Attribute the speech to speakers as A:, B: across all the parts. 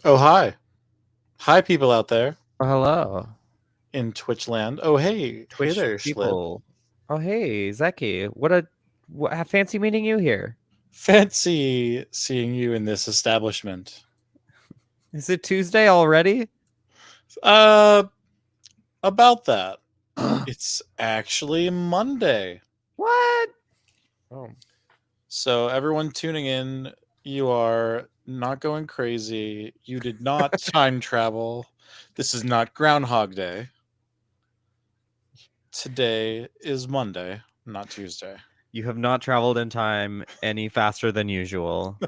A: Oh, hi. Hi, people out there
B: Oh, hello,
A: in Twitch land. Oh, hey. Hey
B: Twitch
A: there, Schlib.
B: people. Oh, hey, Zeki. Fancy meeting you here.
A: Fancy seeing you in this establishment.
B: Is it Tuesday already?
A: Uh, about that. It's actually Monday.
B: What? Oh,
A: So, everyone tuning in, you are not going crazy. You did not time travel. This is not Groundhog Day. Today is Monday, not Tuesday.
B: you have not traveled in time any faster than usual.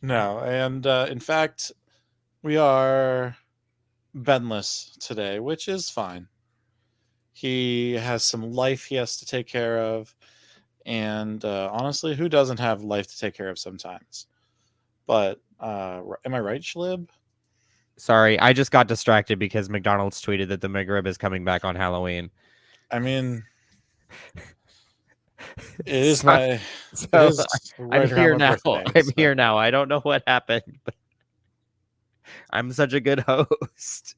A: No, and in fact, we are Benless today, which is fine. He has some life he has to take care of, and honestly, who doesn't have life to take care of sometimes? But am I right, Schlib?
B: Sorry, I just got distracted because McDonald's tweeted that the McRib is coming back on Halloween.
A: I mean, it is
B: so,
A: my, it
B: so
A: is
B: I'm
A: right around
B: here
A: my
B: now.
A: birthday.
B: I'm
A: So
B: here now. I don't know what happened, but I'm such a good host.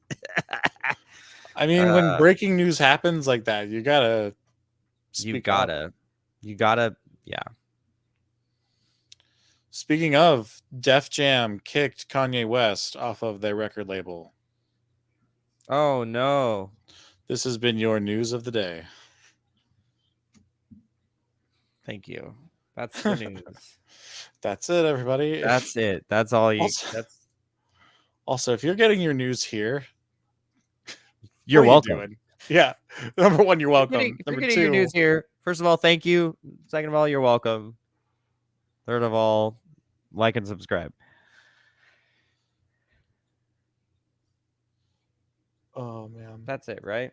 A: I mean, when
B: uh,
A: breaking news happens like that, you gotta
B: you
A: speak up.
B: gotta, you gotta, yeah.
A: Speaking of, Def Jam kicked Kanye West off of their record label.
B: Oh no.
A: This has been your news of the day.
B: Thank you. That's the news.
A: That's it, everybody. If
B: That's it. That's all you
A: also,
B: that's
A: also, if you're getting your news here, what
B: you're
A: are you
B: welcome.
A: doing? Yeah, number one, you're
B: If you're getting
A: welcome.
B: if you're
A: Number
B: getting your
A: two,
B: news here, first of all, thank you. Second of all, you're welcome. Third of all, like and subscribe.
A: oh man,
B: That's it, right?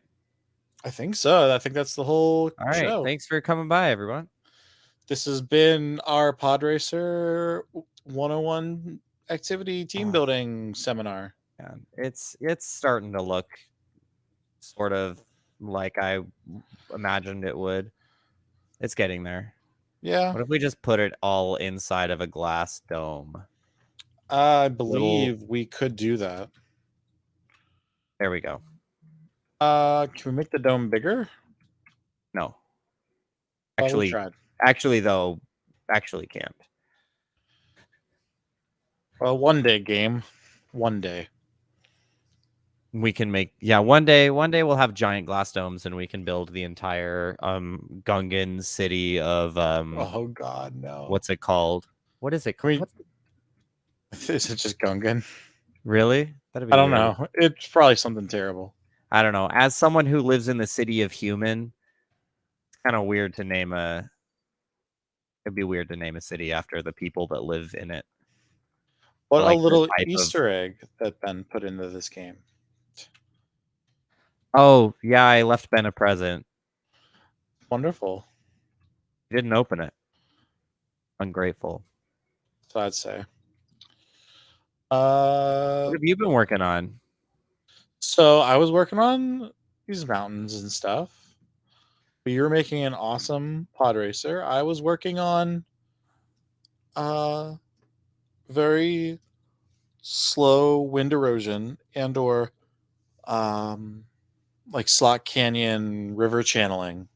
A: I think so. I think that's the whole
B: All right.
A: show.
B: Thanks for coming by, everyone.
A: This has been our Podracer 101 activity team
B: Oh,
A: building seminar.
B: man. It's starting to look sort of like I imagined it would. It's getting there.
A: Yeah,
B: What if we just put it all inside of a glass dome?
A: I
B: Little
A: believe we could do that.
B: There we go.
A: Can we make the dome bigger?
B: No.
A: Well, we
B: Actually
A: tried.
B: actually though, actually can't.
A: Well, one day game, one day.
B: We can make one day we'll have giant glass domes and we can build the entire Gungan city of
A: Oh God, no.
B: what's it called? What is it
A: Can
B: called?
A: we?
B: What
A: Is it just Gungan?
B: really? That'd be
A: I don't
B: weird.
A: know. It's probably something terrible.
B: I don't know. As someone who lives in the city of human, it's kind of weird to name a it'd be weird to name a city after the people that live in it.
A: What
B: Or
A: a
B: like the
A: little
B: type of
A: Easter egg that Ben put into this game.
B: Oh, yeah, I left Ben a present.
A: Wonderful.
B: He didn't open it. Ungrateful.
A: So I'd say.
B: What
A: Uh,
B: have you been working on?
A: so I was working on these mountains and stuff. But you were making an awesome pod racer. I was working on uh very slow wind erosion and or um like slot canyon river channeling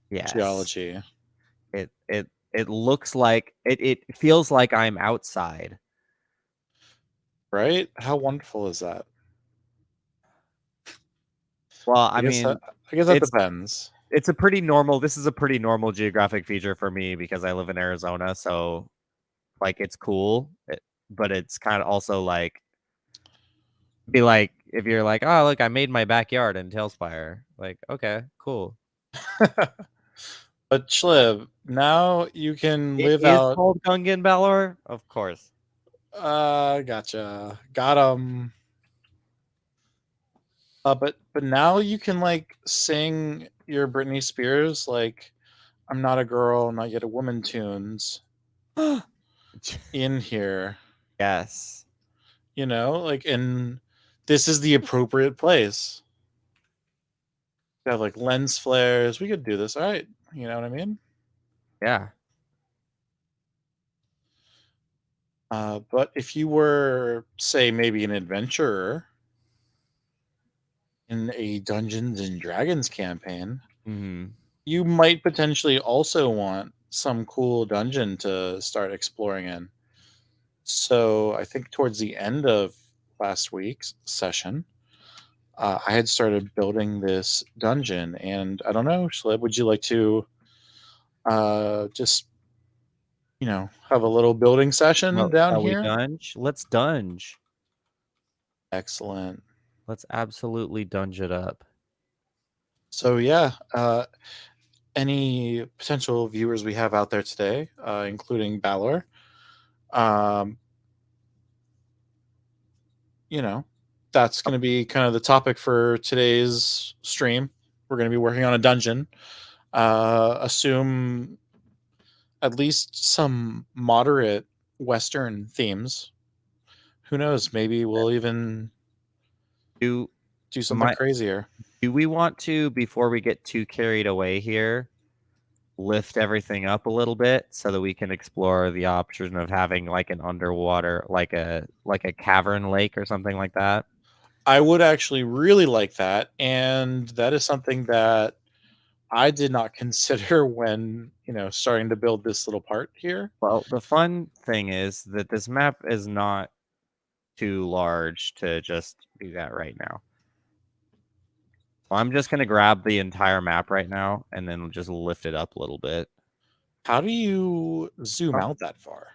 B: Yes.
A: geology.
B: It looks like it feels like I'm outside.
A: Right? How wonderful is that?
B: Well,
A: I
B: I
A: guess that
B: mean,
A: I guess that
B: it's
A: depends.
B: it's a pretty normal this is a pretty normal geographic feature for me because I live in Arizona, so like it's cool, but it's kind of also like be like if you're like, "Oh, look, I made my backyard in Talespire." Like, "Okay, cool."
A: But Schlib, now you can
B: It
A: live
B: is
A: out.
B: called Gungan Balor? Of course.
A: Gotcha. Got 'em. But now you can like sing your Britney Spears like "I'm not a girl, not yet a woman" tunes in here.
B: Yes.
A: You know, like, and this is the appropriate place. We have like lens flares. We could do this. All right. You know what I mean?
B: Yeah.
A: But if you were, say, maybe an adventurer in a Dungeons and Dragons campaign,
B: Hmm.
A: you might potentially also want some cool dungeon to start exploring in. So I think towards the end of last week's session, I had started building this dungeon, and I don't know, Shlib, would you like to just have a little building session
B: Well,
A: down
B: shall we
A: here?
B: dunge? Let's dunge.
A: Excellent.
B: Let's absolutely dunge it up.
A: So yeah, any potential viewers we have out there today, including Balor, um, you know, that's going to be kind of the topic for today's stream. We're going to be working on a dungeon. Assume at least some moderate Western themes. Who knows? Maybe we'll even
B: Do
A: do something
B: my
A: crazier.
B: do we want to, before we get too carried away here, lift everything up a little bit so that we can explore the option of having like an underwater, like a cavern lake or something like that?
A: I would actually really like that, and that is something that I did not consider when starting to build this little part here.
B: Well, the fun thing is that this map is not too large to just do that right now. So I'm just gonna grab the entire map right now and then just lift it up a little bit.
A: How do you zoom out that far?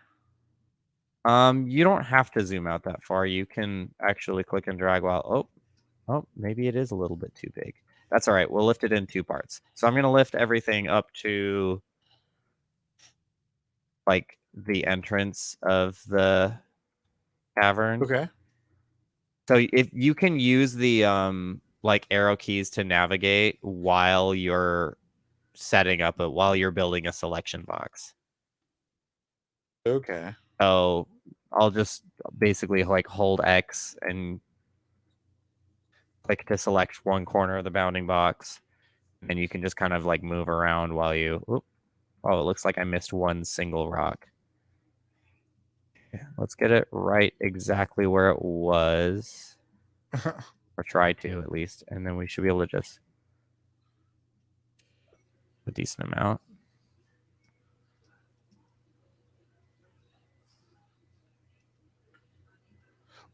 B: You don't have to zoom out that far. You can actually click and drag while maybe it is a little bit too big. That's all right. We'll lift it in two parts. So I'm gonna lift everything up to like the entrance of the cavern.
A: Okay.
B: So if you can use the like arrow keys to navigate while you're while you're building a selection box.
A: Okay.
B: So I'll just basically like hold X and click to select one corner of the bounding box, and you can just kind of like move around while you. Oh, it looks like I missed one single rock. Let's get it right exactly where it was, or try to at least, and then we should be able to just a decent amount.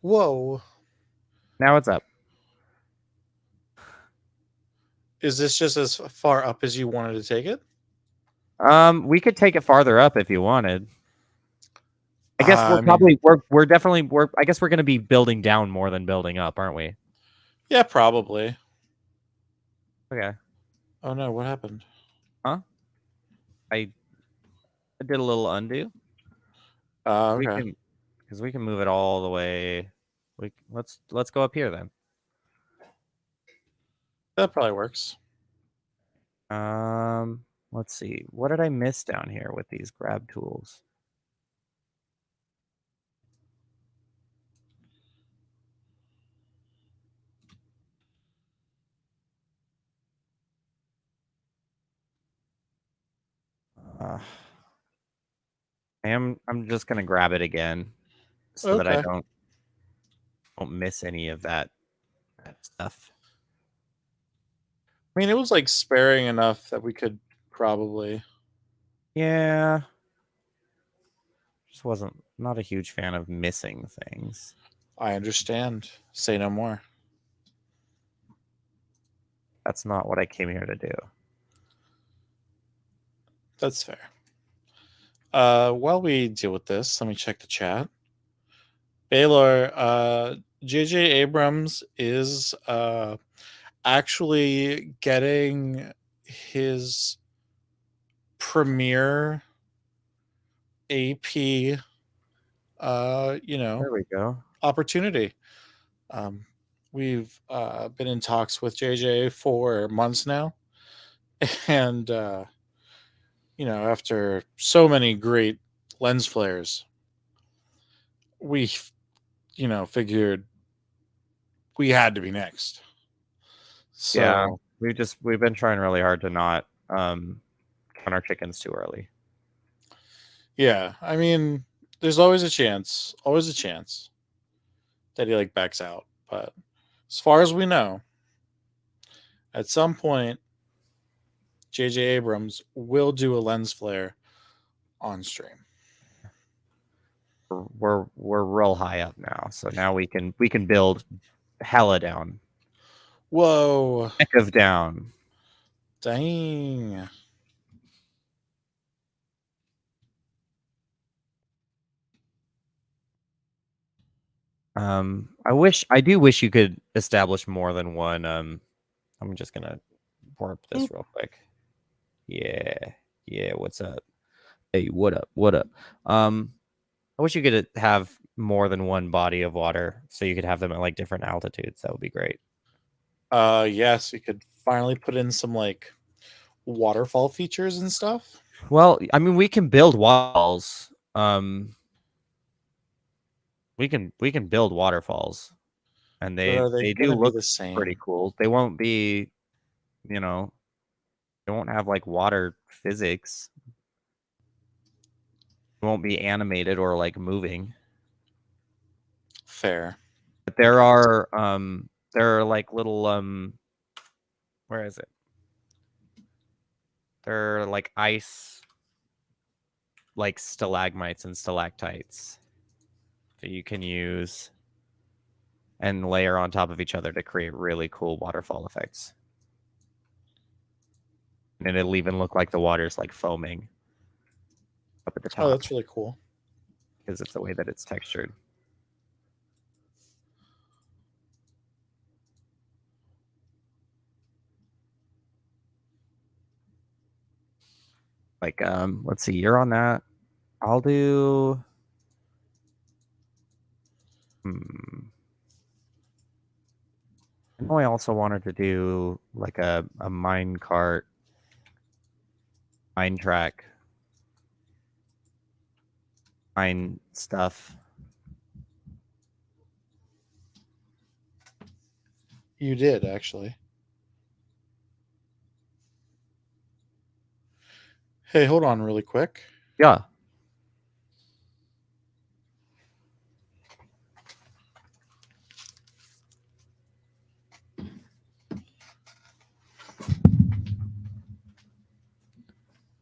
A: Whoa.
B: Now it's up.
A: Is this just as far up as you wanted to take it?
B: We could take it farther up if you wanted. I guess
A: I mean,
B: we're definitely I guess we're gonna be building down more than building up, aren't we?
A: yeah, probably.
B: Okay.
A: Oh no, what happened?
B: Huh? I did a little undo. We
A: Okay.
B: can because we can move it all the way. Let's go up here then.
A: That probably works.
B: Let's see. What did I miss down here with these grab tools? Uh, I'm just gonna grab it again so that I
A: Okay.
B: don't miss any of that stuff.
A: I mean, it was like sparing enough that we could probably.
B: Yeah, just wasn't not a huge fan of missing things.
A: I understand. Say no more.
B: That's not what I came here to do.
A: That's fair. While we deal with this, let me check the chat. Baylor, J.J. Abrams is actually getting his premiere AP,
B: There we go.
A: opportunity. Um, we've been in talks with JJ for months now, and after so many great lens flares, we figured we had to be next.
B: Yeah,
A: So
B: we've been trying really hard to not count our chickens too early.
A: yeah, I mean, There's always a chance that he like backs out. But as far as we know, at some point, J.J. Abrams will do a lens flare on stream.
B: We're real high up now, so now we can build hella down,
A: Whoa.
B: heck of down.
A: Dang.
B: I do wish you could establish more than one. I'm just gonna warp this
A: Boop.
B: real quick. Yeah, yeah. What's up? Hey, what up? What up? I wish you could have more than one body of water, so you could have them at like different altitudes. That would be great.
A: Yes, we could finally put in some like waterfall features and stuff.
B: Well, I mean, we can build walls. We can build waterfalls, and
A: But
B: they
A: are they
B: they do
A: gonna be
B: look
A: the
B: pretty
A: same?
B: cool. They won't be, you know, they won't have like water physics. It won't be animated or like moving.
A: Fair.
B: But
A: I guess.
B: there are like little where is it? There are like ice like stalagmites and stalactites that you can use and layer on top of each other to create really cool waterfall effects. And it'll even look like the water's like foaming up at the
A: Oh,
B: top
A: that's really cool.
B: because it's the way that it's textured. Like let's see, you're on that. I'll do I know I also wanted to do like a mine cart, mine track, mine stuff.
A: You did actually. Hey, hold on really quick.
B: Yeah.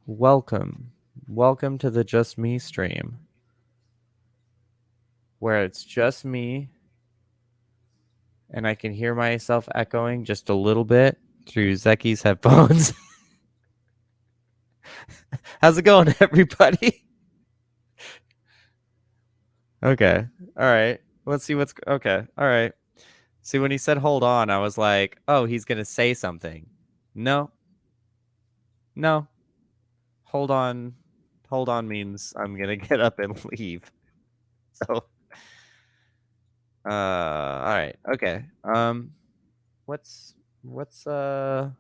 B: Welcome. Welcome to the Just Me stream, where it's just me and I can hear myself echoing just a little bit through Zeki's headphones. How's it going, everybody? Okay. All right. Let's see what's okay. All right. See, when he said hold on, I was like, oh, he's going to say something. No, no. Hold on. Hold on means I'm going to get up and leave. So, all right. Okay. What's what are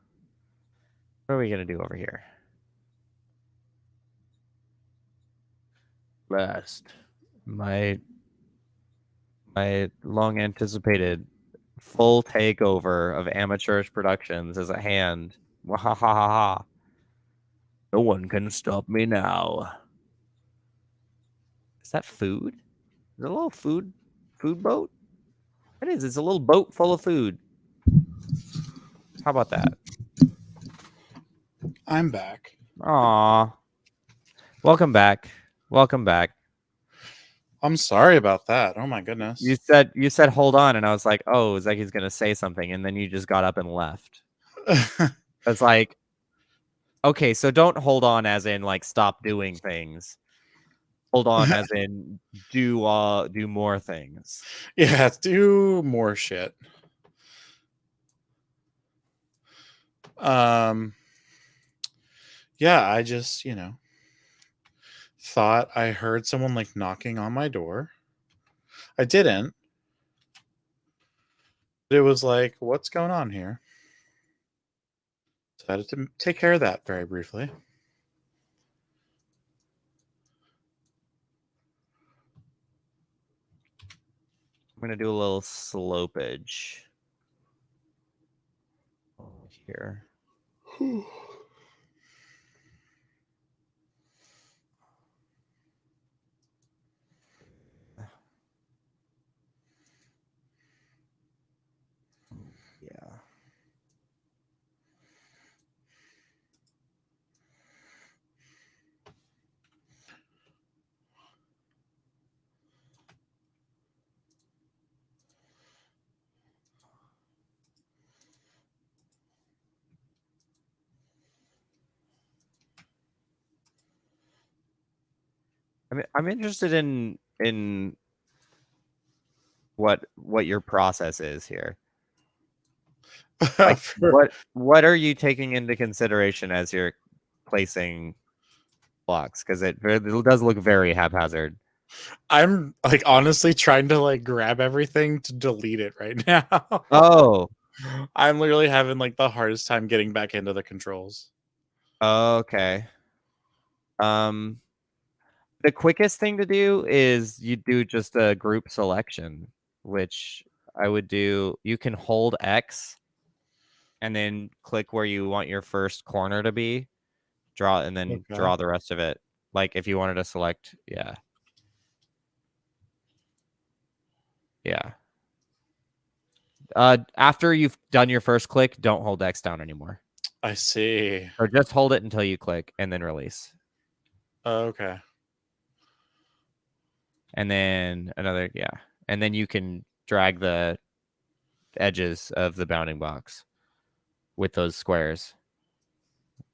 B: we going to do over here? Last. My long anticipated full takeover of amateurish productions is at hand. Wahahaha. No one can stop me now. Is that food? Is it a little food boat? It is. It's a little boat full of food. How about that?
A: I'm back.
B: Aw. Welcome back. Welcome back.
A: I'm sorry about that. Oh my goodness.
B: You said hold on, and I was like, oh, Zeki's gonna say something, and then you just got up and left. It's like, okay, so don't hold on as in like stop doing things. Hold on as in do more things.
A: Yeah, do more shit. Um yeah, I just, thought I heard someone like knocking on my door. I didn't. It was like, what's going on here? So I had to take care of that very briefly.
B: I'm gonna do a little slopage here. I'm interested in what your process is here. Like
A: For-
B: what are you taking into consideration as you're placing blocks? Because it does look very haphazard.
A: I'm like honestly trying to like grab everything to delete it right now.
B: Oh,
A: I'm literally having like the hardest time getting back into the controls.
B: okay. Um, the quickest thing to do is you do just a group selection, which I would do. You can hold X and then click where you want your first corner to be, draw, and then
A: Okay.
B: draw the rest of it. Like if you wanted to select, yeah, yeah. After you've done your first click, don't hold X down anymore.
A: I see.
B: Or just hold it until you click and then release.
A: Okay.
B: And then another, yeah. And then you can drag the edges of the bounding box with those squares.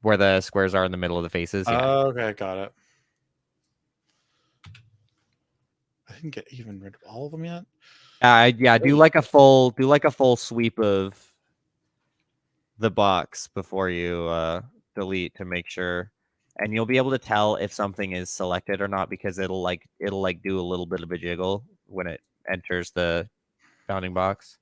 B: Where the squares are in the middle of the faces, yeah.
A: Okay, got it. I didn't get even rid of all of them yet.
B: Yeah, do
A: Wait.
B: like a full sweep of the box before you delete to make sure, and you'll be able to tell if something is selected or not because it'll do a little bit of a jiggle when it enters the bounding box.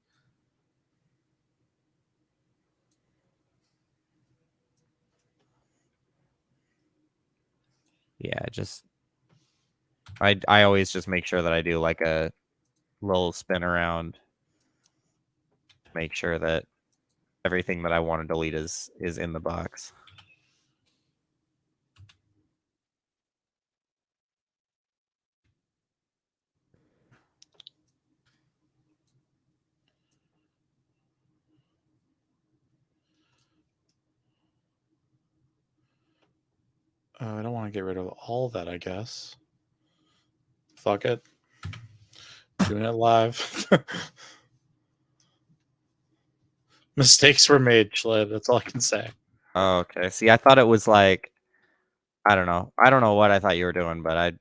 B: Yeah, just I always just make sure that I do like a little spin around, make sure that everything that I want to delete is in the box.
A: I don't want to get rid of all that, I guess. Fuck it. Doing it live. Mistakes were made, Schleb. That's all I can say.
B: Oh, okay. See, I thought it was like I don't know. I don't know what I thought you were doing, but
A: I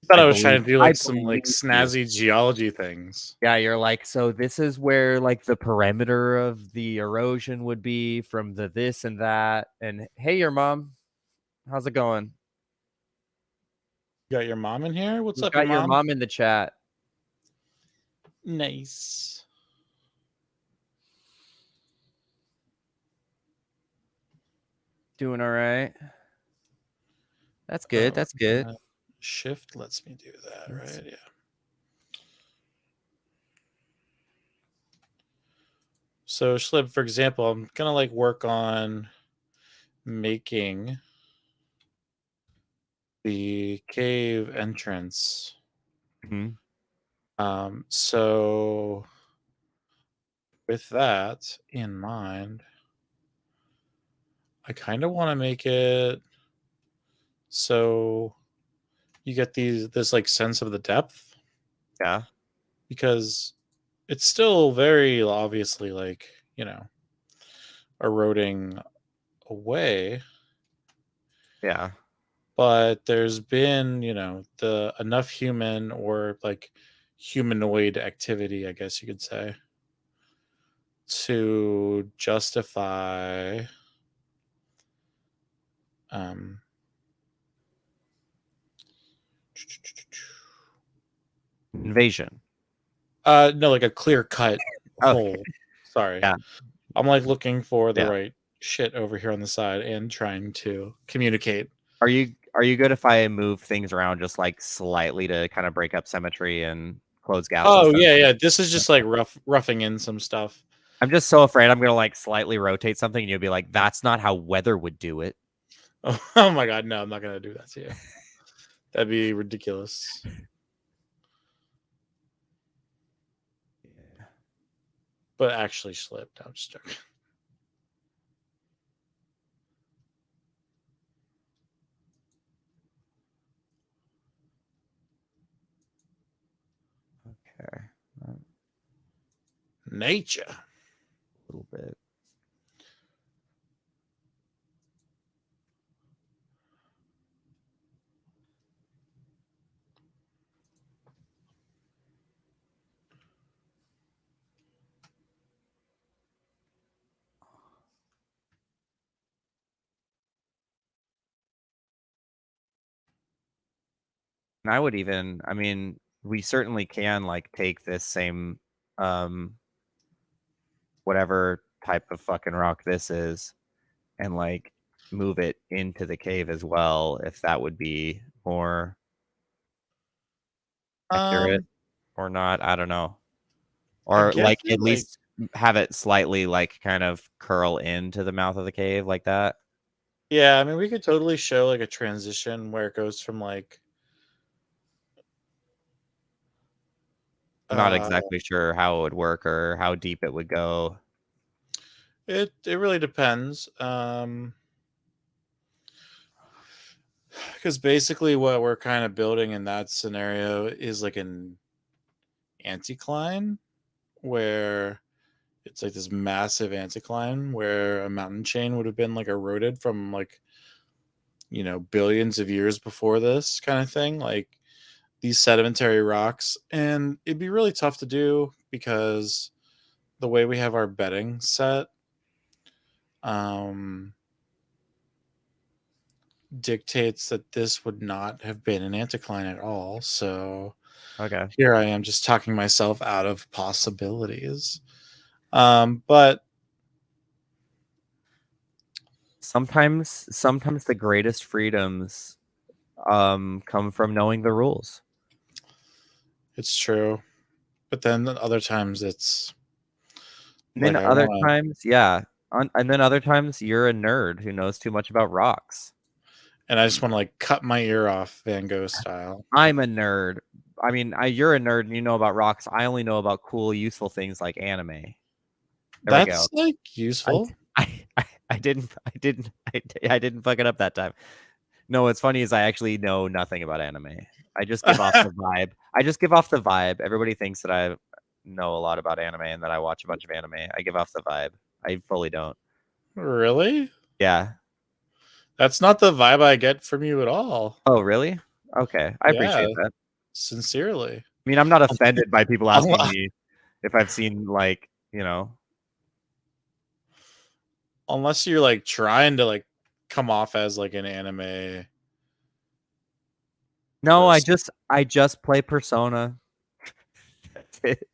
A: thought
B: I
A: I was trying
B: believe
A: to do
B: I
A: like some like
B: believe you.
A: snazzy geology things.
B: Yeah, you're like, so this is where like the perimeter of the erosion would be from the this and that. And hey, your mom, how's it going?
A: You got your mom in here? What's
B: We've
A: up, your
B: got your
A: mom?
B: mom in the chat.
A: Nice.
B: Doing all right. That's good.
A: Oh,
B: That's good.
A: shift lets me do that,
B: Let's
A: right? Yeah. So Schlib, for example, I'm gonna like work on making the cave entrance.
B: Mhm.
A: So with that in mind, I kind of want to make it so you get this like sense of the depth
B: Yeah.
A: because it's still very obviously like, you know, eroding away,
B: Yeah.
A: but there's been, you know, the enough human or like humanoid activity, I guess you could say, to justify um
B: Invasion.
A: no, like a clear cut
B: Okay.
A: hole. Sorry.
B: Yeah.
A: I'm like looking for the
B: Yeah.
A: right shit over here on the side and trying to communicate.
B: Are you good if I move things around just like slightly to kind of break up symmetry and close gaps and
A: Oh
B: stuff?
A: yeah, yeah. This is just like roughing in some stuff.
B: I'm just so afraid I'm gonna like slightly rotate something and you'll be like, that's not how weather would do it.
A: Oh my god, no, I'm not gonna do that to you. That'd be ridiculous.
B: Yeah.
A: But actually slipped. I'm just joking.
B: Okay. A
A: Nature.
B: little bit. And I would even, I mean, we certainly can like take this same whatever type of fucking rock this is and like move it into the cave as well, if that would be more accurate
A: Um,
B: or not. I don't know.
A: I
B: Or
A: guess
B: like
A: it
B: at
A: like
B: least have it slightly like kind of curl into the mouth of the cave like that.
A: yeah, I mean we could totally show like a transition where it goes from like
B: I'm not
A: uh
B: exactly sure how it would work or how deep it would go.
A: it really depends. Because basically what we're kind of building in that scenario is like an anticline where it's like this massive anticline where a mountain chain would have been like eroded from like billions of years before this kind of thing, like these sedimentary rocks. And it'd be really tough to do because the way we have our bedding set um dictates that this would not have been an anticline at all. So
B: Okay.
A: here I am just talking myself out of possibilities. But
B: Sometimes the greatest freedoms come from knowing the rules.
A: it's true. But then other times it's
B: And
A: like
B: then
A: I
B: other
A: want to,
B: times, yeah. And then other times you're a nerd who knows too much about rocks.
A: and I just want to like cut my ear off Van Gogh style.
B: I'm a nerd. I mean, you're a nerd and you know about rocks. I only know about cool, useful things like anime. There we go.
A: That's like
B: I
A: useful.
B: I didn't fuck it up that time. No, what's funny is I actually know nothing about anime. I just give off the vibe. I just give off the vibe. Everybody thinks that I know a lot about anime and that I watch a bunch of anime. I give off the vibe. I fully don't.
A: Really?
B: Yeah.
A: That's not the vibe I get from you at all.
B: Oh, really? Okay. I
A: Yeah,
B: appreciate that.
A: sincerely.
B: I mean, I'm not offended by people asking
A: Unless,
B: me if I've seen like,
A: unless you're like trying to like come off as like an anime
B: no,
A: person.
B: I just play Persona. That's it.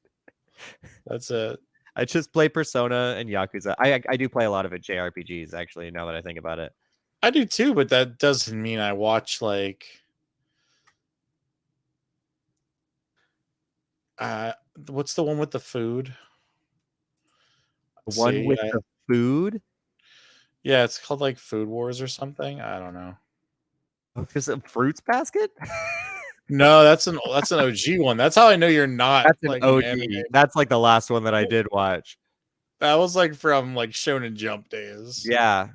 A: That's it.
B: I just play Persona and Yakuza. I do play a lot of it JRPGs actually, now that I think about it.
A: I do too, but that doesn't mean I watch like uh what's the one with the food?
B: The one
A: See,
B: with the food?
A: yeah, it's called like Food Wars or something. I don't know.
B: Just a fruits basket?
A: No, that's an OG one. That's how I know you're not
B: That's an
A: like an anime.
B: OG. That's like the last one that I did watch.
A: That was like from like Shonen Jump days.
B: Yeah.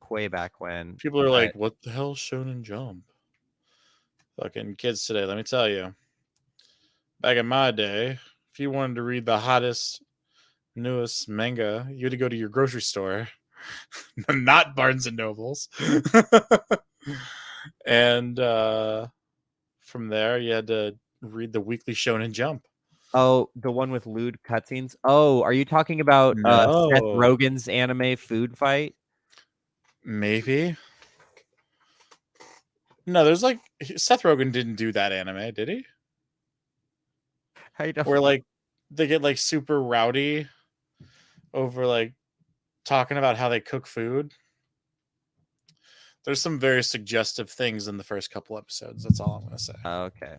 B: Way back when.
A: People are
B: But
A: like, "What the hell, Shonen Jump?" Fucking kids today. Let me tell you. Back in my day, if you wanted to read the hottest, newest manga, you had to go to your grocery store, not Barnes and Nobles. And from there, you had to read the weekly Shonen Jump.
B: oh, the one with lewd cutscenes? Oh, are you talking about Seth
A: No,
B: Rogen's anime food fight?
A: maybe. No, there's like Seth Rogen didn't do that anime, did he?
B: I don't
A: Where
B: know.
A: like they get like super rowdy over like talking about how they cook food. There's some very suggestive things in the first couple episodes. That's all I'm going to say.
B: Okay.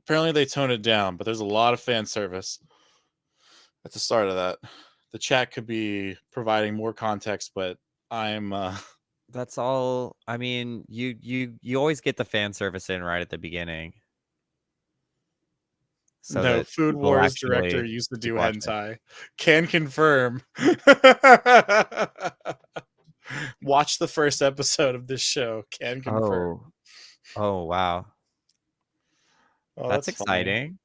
A: Apparently, they tone it down, but there's a lot of fan service at the start of that. The chat could be providing more context, but I'm
B: That's all. I mean, you always get the fan service in right at the beginning so
A: no
B: that
A: Food
B: people
A: Wars director
B: actually
A: used to
B: keep
A: do
B: watching.
A: hentai. Can confirm. Watch the first episode of this show. Can confirm.
B: Oh. Oh, wow.
A: Oh,
B: That's
A: that's funny.
B: exciting.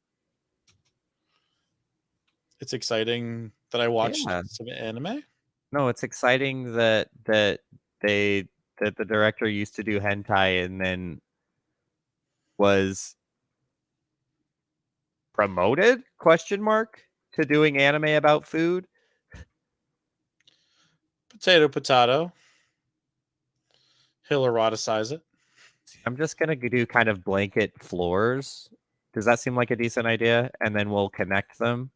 A: It's exciting that I watched
B: Yeah.
A: some anime.
B: No, it's exciting they that the director used to do hentai and then was promoted, question mark, to doing anime about food.
A: Potato, potato. He'll eroticize it.
B: I'm just gonna do kind of blanket floors. Does that seem like a decent idea? And then we'll connect them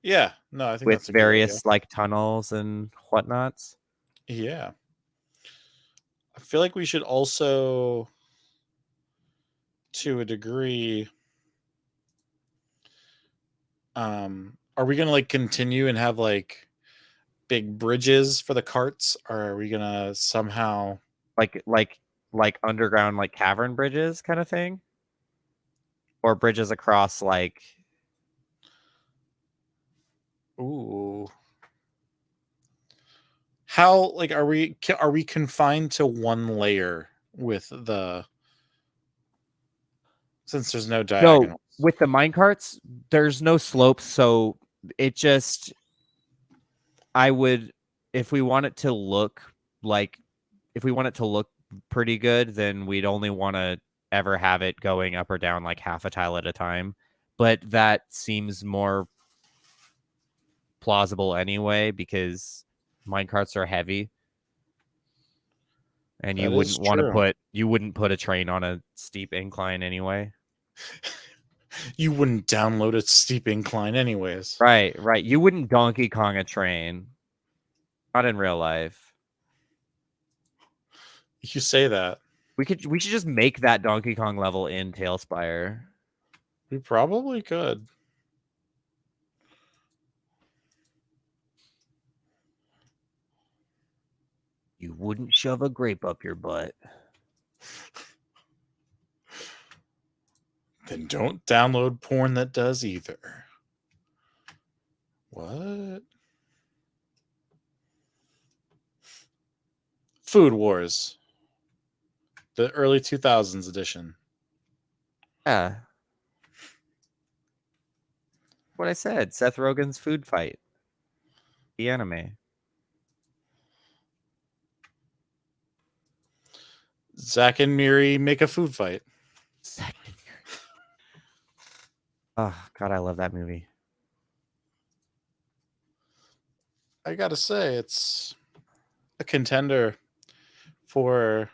A: Yeah, no, I think
B: with
A: that's a good idea.
B: various like tunnels and whatnots.
A: Yeah. I feel like we should also, to a degree, are we gonna like continue and have like big bridges for the carts, or are we gonna somehow
B: Like underground like cavern bridges kind of thing? Or bridges across like
A: ooh, how like are we confined to one layer with the, since there's no
B: no,
A: diagonals?
B: with the minecarts, there's no slopes, so it just I would if we want it to look like if we want it to look pretty good, then we'd only want to ever have it going up or down like half a tile at a time. But that seems more plausible anyway because minecarts are heavy and
A: That is true.
B: you wouldn't put a train on a steep incline anyway.
A: You wouldn't download a steep incline anyways.
B: Right, right. You wouldn't Donkey Kong a train. Not in real life.
A: You say that.
B: We should just make that Donkey Kong level in Talespire.
A: We probably could.
B: You wouldn't shove a grape up your butt.
A: Then don't download porn that does either. What? Food Wars, the early 2000s edition.
B: Yeah. What I said. Seth Rogen's food fight. The anime.
A: Zack and Miri make a food fight.
B: Second year. Oh God, I love that movie.
A: I gotta say, it's a contender for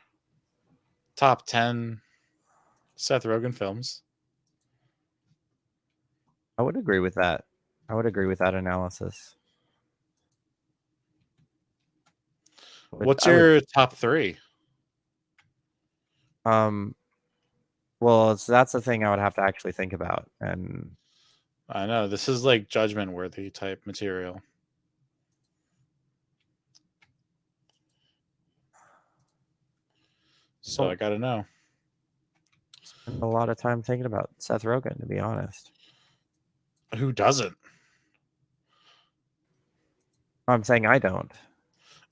A: top 10 Seth Rogen films.
B: I would agree with that. I would agree with that analysis.
A: What's
B: I would
A: your top three?
B: um well, that's the thing I would have to actually think about. And
A: I know this is like judgment worthy type material. So I
B: don't
A: gotta know.
B: spend a lot of time thinking about Seth Rogen, to be honest.
A: Who doesn't?
B: I'm saying I don't.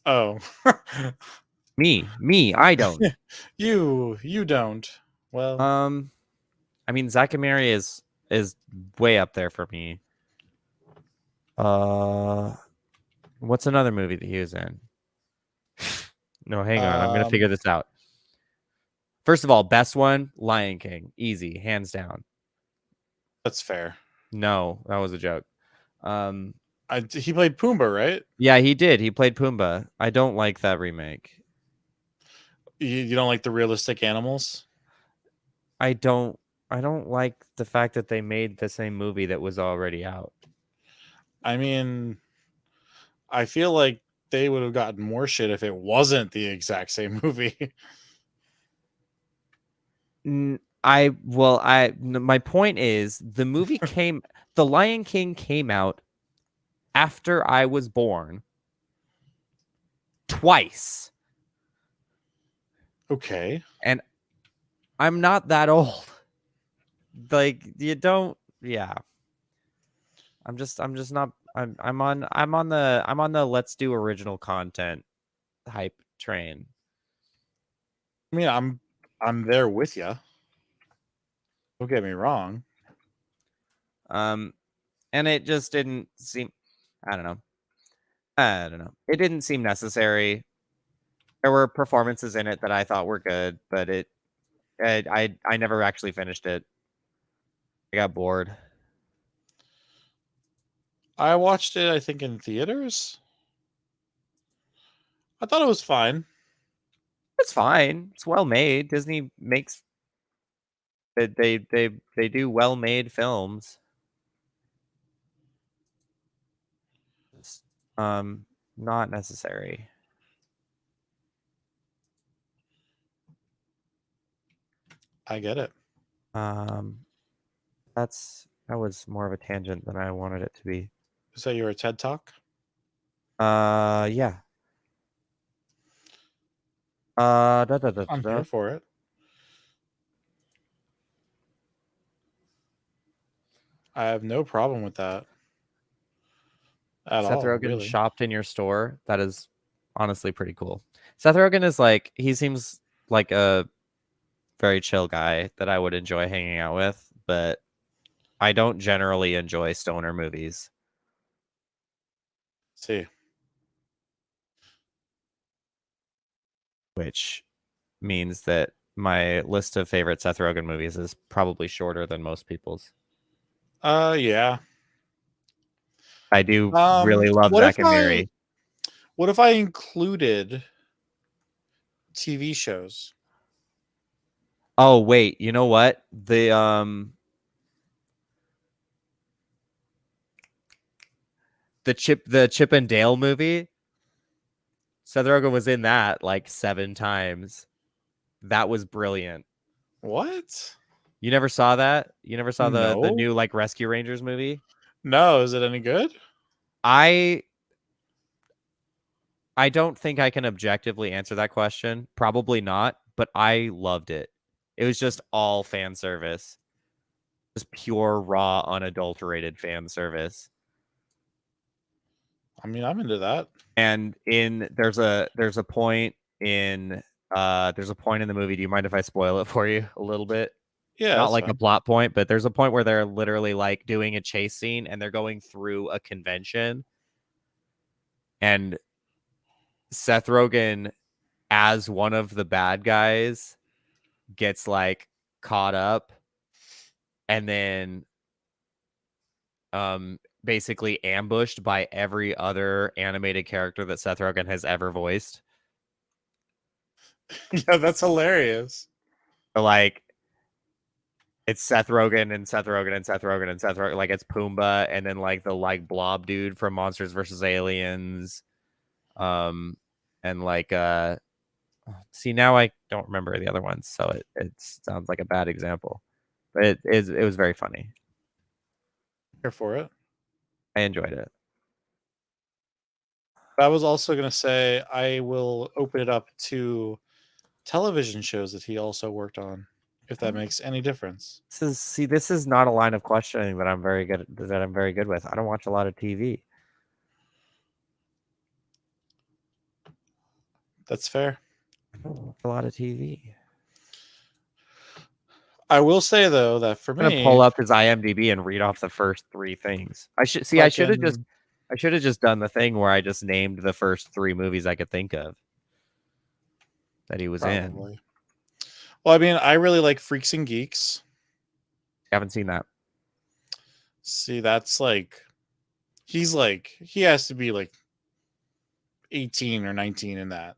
A: Oh.
B: Me, I don't.
A: You don't. Well,
B: I mean, Zakamiri is way up there for me. Uh, what's another movie that he was in? No, hang on. I'm gonna
A: um,
B: figure this out. First of all, best one, Lion King, easy, hands down.
A: that's fair.
B: No, that was a joke. Um,
A: He played Pumbaa, right?
B: yeah, he did. He played Pumbaa. I don't like that remake.
A: You don't like the realistic animals?
B: I don't. I don't like the fact that they made the same movie that was already out.
A: I mean, I feel like they would have gotten more shit if it wasn't the exact same movie.
B: My point is the Lion King came out after I was born twice.
A: Okay.
B: And I'm not that old. Like you don't yeah. I'm just not I'm on the let's do original content hype train.
A: I mean, I'm there with you. Don't get me wrong.
B: Um and it just didn't seem I don't know. I don't know. It didn't seem necessary. There were performances in it that I thought were good, but I never actually finished it. I got bored.
A: I watched it, I think, in theaters. I thought it was fine.
B: It's fine. It's well made. Disney makes they do well made films. It's, not necessary.
A: I get it.
B: Um, that was more of a tangent than I wanted it to be.
A: So you're a TED Talk?
B: Yeah. Da, da, da,
A: I'm
B: da.
A: here for it. I have no problem with that at
B: Seth
A: all,
B: Rogen
A: really.
B: shopped in your store. That is honestly pretty cool. Seth Rogen is like, he seems like a very chill guy that I would enjoy hanging out with, but I don't generally enjoy stoner movies,
A: See,
B: which means that my list of favorite Seth Rogen movies is probably shorter than most people's.
A: yeah.
B: I do really love Zack and Miri.
A: What if I included TV shows?
B: Oh wait, you know what? The Chip and Dale movie. Seth Rogen was in that like 7 times. That was brilliant.
A: What?
B: You never saw that? You never saw the
A: No.
B: new like Rescue Rangers movie?
A: No, is it any good?
B: I I don't think I can objectively answer that question. Probably not, but I loved it. It was just all fan service. Just pure raw unadulterated fan service.
A: I mean, I'm into that.
B: And in there's a point in the movie. Do you mind if I spoil it for you a little bit?
A: Yeah,
B: Not
A: that's
B: like a
A: fine.
B: plot point, but there's a point where they're literally like doing a chase scene and they're going through a convention and Seth Rogen as one of the bad guys gets like caught up and then basically ambushed by every other animated character that Seth Rogen has ever voiced.
A: Yeah, that's hilarious.
B: So, like it's Seth Rogen and Seth Rogen and Seth Rogen and Seth Rogen. Like it's Pumbaa and then like the like blob dude from Monsters vs. Aliens. Um and like see now I don't remember the other ones, so it sounds like a bad example. But it was very funny.
A: Here for it.
B: I enjoyed it.
A: I was also going to say I will open it up to television shows that he also worked on, if that makes any difference.
B: This is not a line of questioning that I'm very good with. I don't watch a lot of TV.
A: That's fair.
B: I don't watch a lot of TV.
A: I will say though that for
B: I'm gonna pull
A: me,
B: up his IMDb and read off the first 3 things.
A: fucking
B: I should have just done the thing where I just named the first 3 movies I could think of that he was in.
A: probably. Well, I mean, I really like Freaks and Geeks.
B: Haven't seen that.
A: See, that's like he has to be like 18 or 19 in that.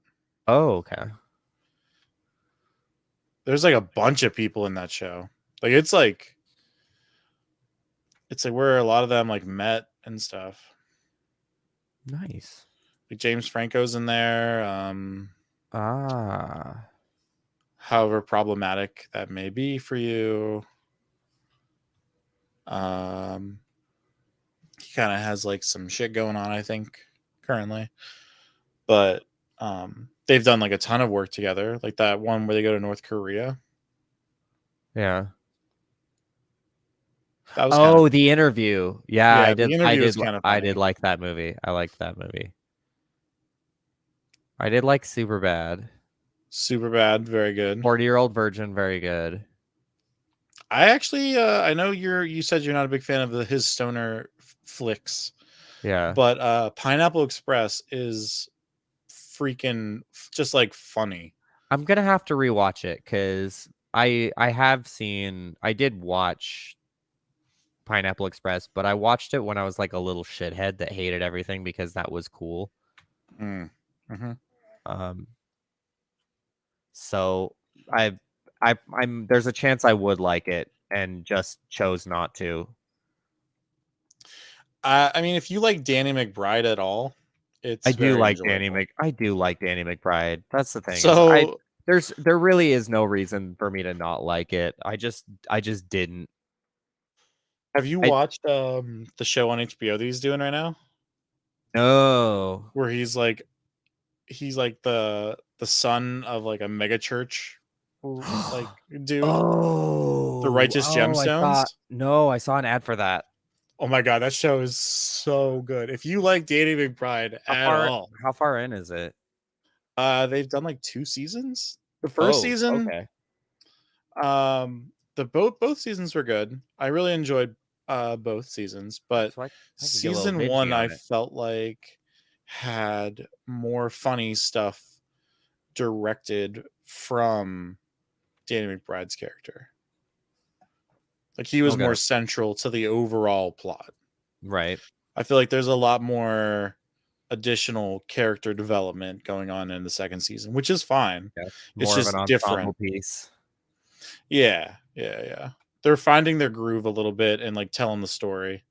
B: Oh, okay.
A: There's like a bunch of people in that show. Like it's like where a lot of them like met and stuff.
B: Nice.
A: Like James Franco's in there.
B: Ah.
A: However problematic that may be for you. He kind of has like some shit going on, I think, currently. But they've done like a ton of work together, like that one where they go to North Korea.
B: Yeah.
A: That was kind of
B: Oh, The Interview. Yeah,
A: yeah. The interview was kind of
B: I did
A: funny.
B: like that movie. I liked that movie. I did like Super Bad.
A: Super bad, very good.
B: 40-Year-Old Virgin, very good.
A: I actually, I know you said you're not a big fan of his stoner flicks,
B: Yeah.
A: but Pineapple Express is freaking just like funny.
B: I'm gonna have to rewatch it because I did watch Pineapple Express, but I watched it when I was like a little shithead that hated everything because that was cool.
A: Mm. Mm-hmm.
B: Um, So I I'm there's a chance I would like it and just chose not to.
A: I mean, if you like Danny McBride at all, it's very enjoyable.
B: I do like Danny McBride. That's the thing is
A: So,
B: there really is no reason for me to not like it. I just didn't.
A: have you
B: I
A: watched the show on HBO that he's doing right now,
B: no.
A: where he's like the son of like a mega church like dude, the Righteous
B: I saw
A: Gemstones.
B: no, I saw an ad for that.
A: Oh my god, that show is so good. If you like Danny McBride at all,
B: How far in is it?
A: they've done like 2 seasons. The first
B: Oh,
A: season,
B: okay.
A: the both seasons were good. I really enjoyed both seasons,
B: Oh,
A: but
B: so I could get a little
A: season one
B: bingey
A: I
B: on it.
A: felt like had more funny stuff directed from Danny McBride's character. Like he was
B: Okay.
A: more central to the overall plot.
B: Right.
A: I feel like there's a lot more additional character development going on in the second season, which is fine.
B: Yeah.
A: It's
B: More of an
A: just different.
B: ensemble piece.
A: Yeah, yeah, yeah. They're finding their groove a little bit and like telling the story.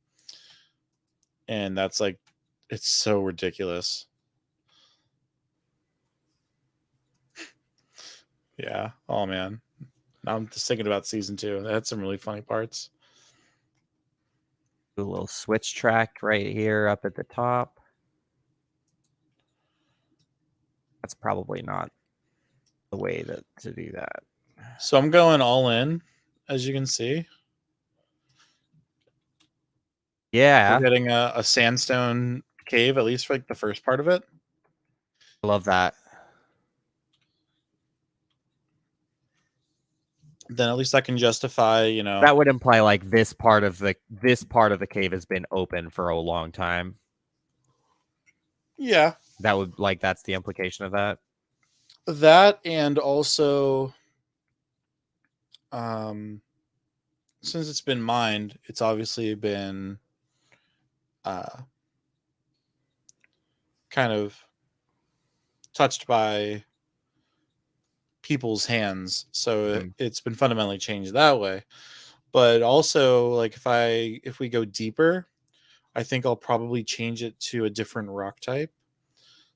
A: And that's like it's so ridiculous. Yeah. Oh man. Now I'm just thinking about season 2. That had some really funny parts.
B: Do a little switch track right here up at the top. That's probably not the way to do that.
A: So I'm going all in, as you can see. We're
B: Yeah,
A: getting a sandstone cave, at least for like the first part of it.
B: I love that.
A: Then at least I can justify, you know.
B: That would imply like this part of the cave has been open for a long time.
A: Yeah.
B: That would like that's the implication of that.
A: That and also um since it's been mined, it's obviously been uh kind of touched by people's hands. So
B: Mhm.
A: it's been fundamentally changed that way. But also like if we go deeper, I think I'll probably change it to a different rock type.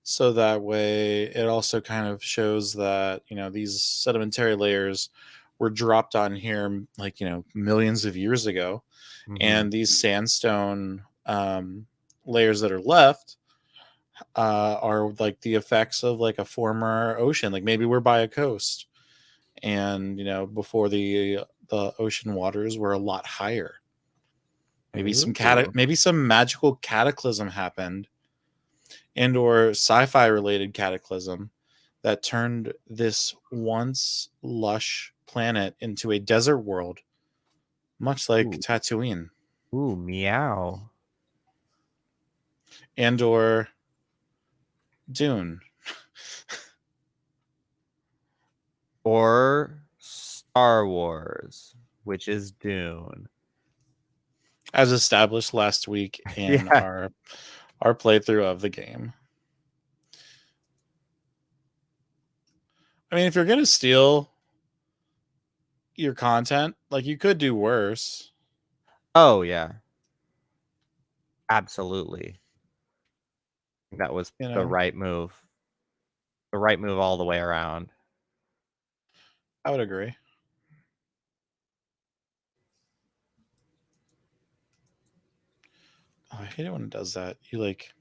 A: So that way it also kind of shows that, you know, these sedimentary layers were dropped on here like, you know, millions of years ago.
B: Mhm.
A: And these sandstone layers that are left are like the effects of like a former ocean. Like maybe we're by a coast, and you know before the ocean waters were a lot higher.
B: Ooh.
A: Maybe some magical cataclysm happened, and or sci-fi related cataclysm that turned this once lush planet into a desert world, much like
B: Ooh.
A: Tatooine,
B: Ooh, meow.
A: and or Dune.
B: Or Star Wars, which is Dune.
A: As established last week in
B: Yeah.
A: our playthrough of the game. I mean, if you're gonna steal your content, like you could do worse.
B: Oh yeah. Absolutely. That was
A: You
B: the
A: know,
B: right move. The right move all the way around.
A: I would agree. Oh, I hate it when it does that. You like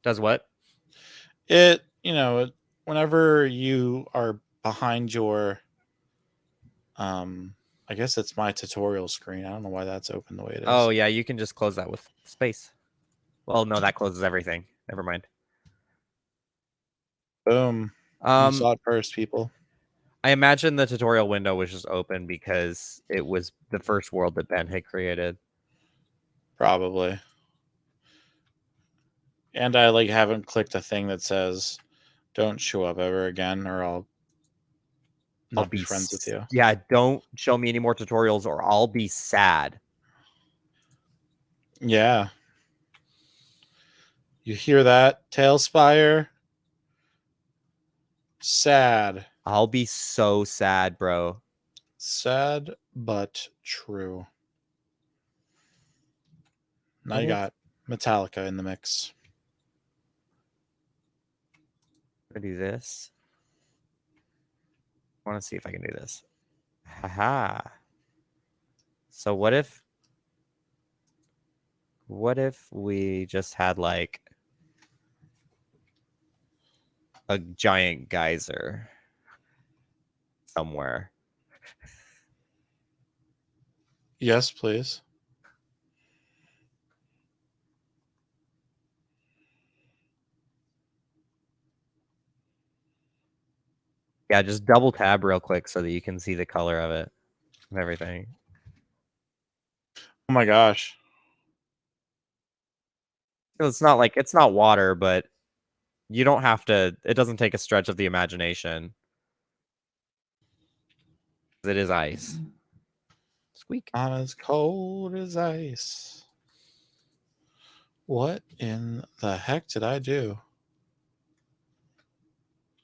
B: Does what?
A: it. You know, whenever you are behind your, I guess it's my tutorial screen. I don't know why that's open the way it
B: Oh
A: is.
B: yeah, you can just close that with space. Well, no, that closes everything. Never mind.
A: Boom. You
B: Um,
A: saw it first, people.
B: I imagine the tutorial window was just open because it was the first world that Ben had created.
A: Probably. And I like haven't clicked a thing that says "Don't show up ever again," or I'll
B: I'll
A: not be
B: be
A: friends with you.
B: yeah, don't show me any more tutorials or I'll be sad.
A: Yeah. You hear that, Talespire? Sad.
B: I'll be so sad, bro.
A: Sad but true. Now
B: What
A: you
B: if
A: got Metallica in the mix.
B: I do this? I want to see if I can do this. Haha. So what if we just had like a giant geyser somewhere?
A: Yes, please.
B: Yeah, just double tab real quick so that you can see the color of it and everything.
A: Oh my gosh.
B: It's not like it's not water, but you don't have to. It doesn't take a stretch of the imagination. It is ice. Squeak.
A: I'm as cold as ice. What in the heck did I do?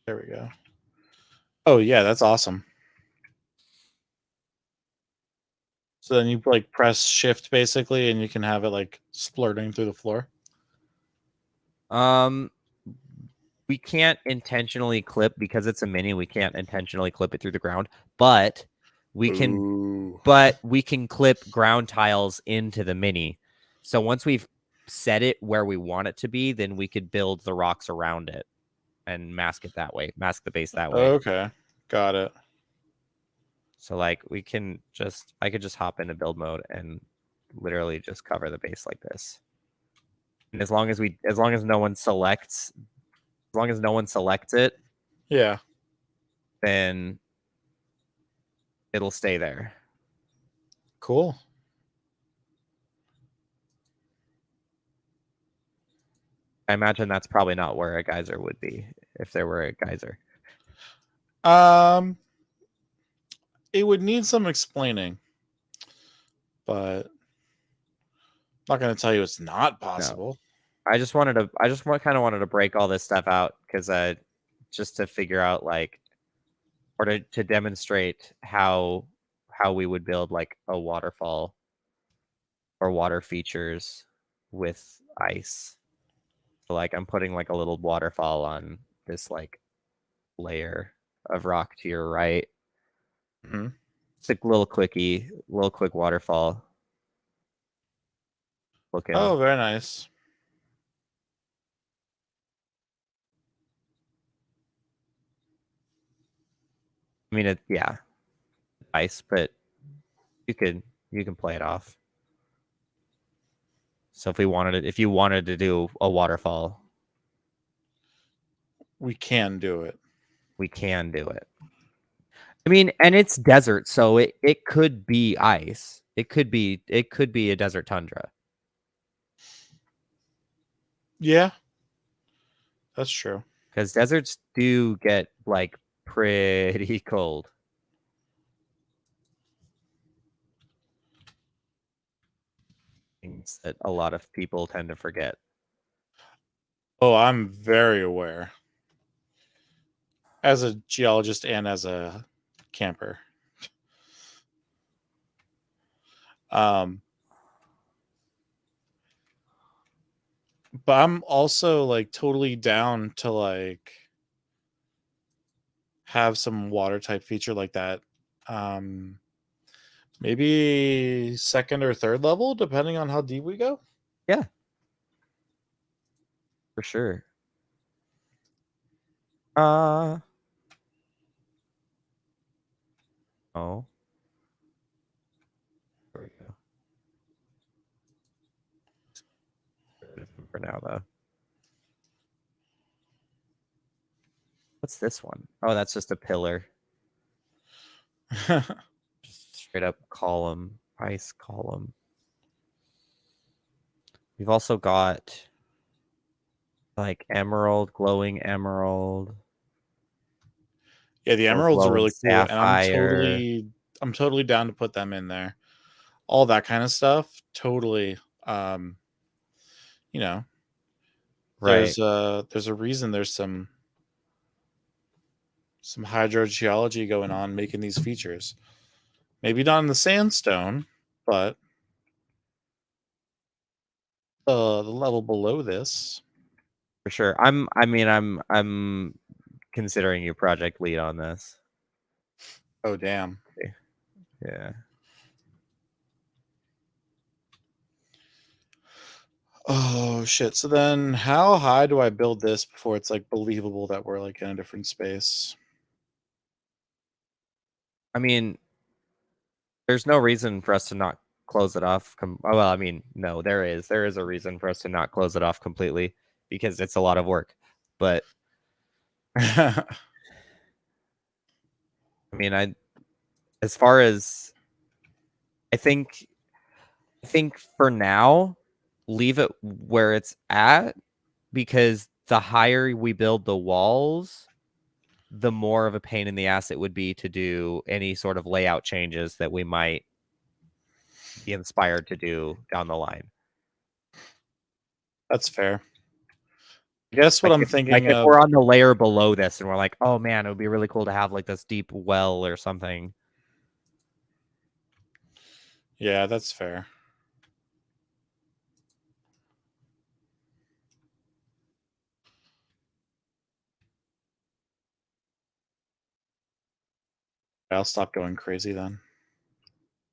A: There we go. Oh yeah, that's awesome. So then you like press shift basically and you can have it like splurting through the floor.
B: Um, we can't intentionally clip because it's a mini. We can't intentionally clip it through the ground, but we can.
A: Ooh.
B: But we can clip ground tiles into the mini. So once we've set it where we want it to be, then we could build the rocks around it and mask it that way, mask the base that way.
A: Okay. Got it.
B: So like I could just hop into build mode and literally just cover the base like this. And as long as no one selects it,
A: Yeah.
B: then it'll stay there.
A: Cool.
B: I imagine that's probably not where a geyser would be if there were a geyser.
A: Um it would need some explaining. But I'm not going to tell you it's not
B: No.
A: possible.
B: I just kind of wanted to break all this stuff out because just to figure out like or to demonstrate how we would build like a waterfall or water features with ice. So like I'm putting like a little waterfall on this like layer of rock to your right.
A: Mm-hmm.
B: It's a little quick waterfall looking.
A: Oh, very nice.
B: I mean, yeah, ice, but you could you can play it off. So if you wanted to do a waterfall,
A: We can do it.
B: we can do it. I mean, and it's desert, so it could be ice. It could be a desert tundra.
A: Yeah, that's true.
B: Because deserts do get like pretty cold. Things that a lot of people tend to forget.
A: Oh, I'm very aware as a geologist and as a camper. Um, but I'm also like totally down to like have some water type feature like that. Um, maybe second or third level, depending on how deep we go.
B: Yeah, for sure. Uh oh. There we go. For now though. What's this one? Oh, that's just a pillar. Just straight up column, ice column. We've also got like emerald, glowing emerald,
A: Yeah, the
B: or
A: emeralds are
B: glowing
A: really cool, and
B: sapphire.
A: I'm totally down to put them in there. All that kind of stuff, totally. Um, you know,
B: Right.
A: There's a reason there's some hydrogeology going on making these features. Maybe not in the sandstone, but the level below this.
B: For sure. I'm considering you project lead on this.
A: Oh damn.
B: Yeah.
A: Oh shit. So then how high do I build this before it's like believable that we're like in a different space?
B: I mean, there's no reason for us to not close it off. Well, I mean, no, there is. There is a reason for us to not close it off completely because it's a lot of work. But I mean, as far as I think for now, leave it where it's at because the higher we build the walls, the more of a pain in the ass it would be to do any sort of layout changes that we might be inspired to do down the line.
A: That's fair. I guess what
B: Like
A: I'm
B: like
A: thinking
B: if
A: of.
B: we're on the layer below this and we're like, oh man, it would be really cool to have like this deep well or something.
A: Yeah, that's fair. I'll stop going crazy then.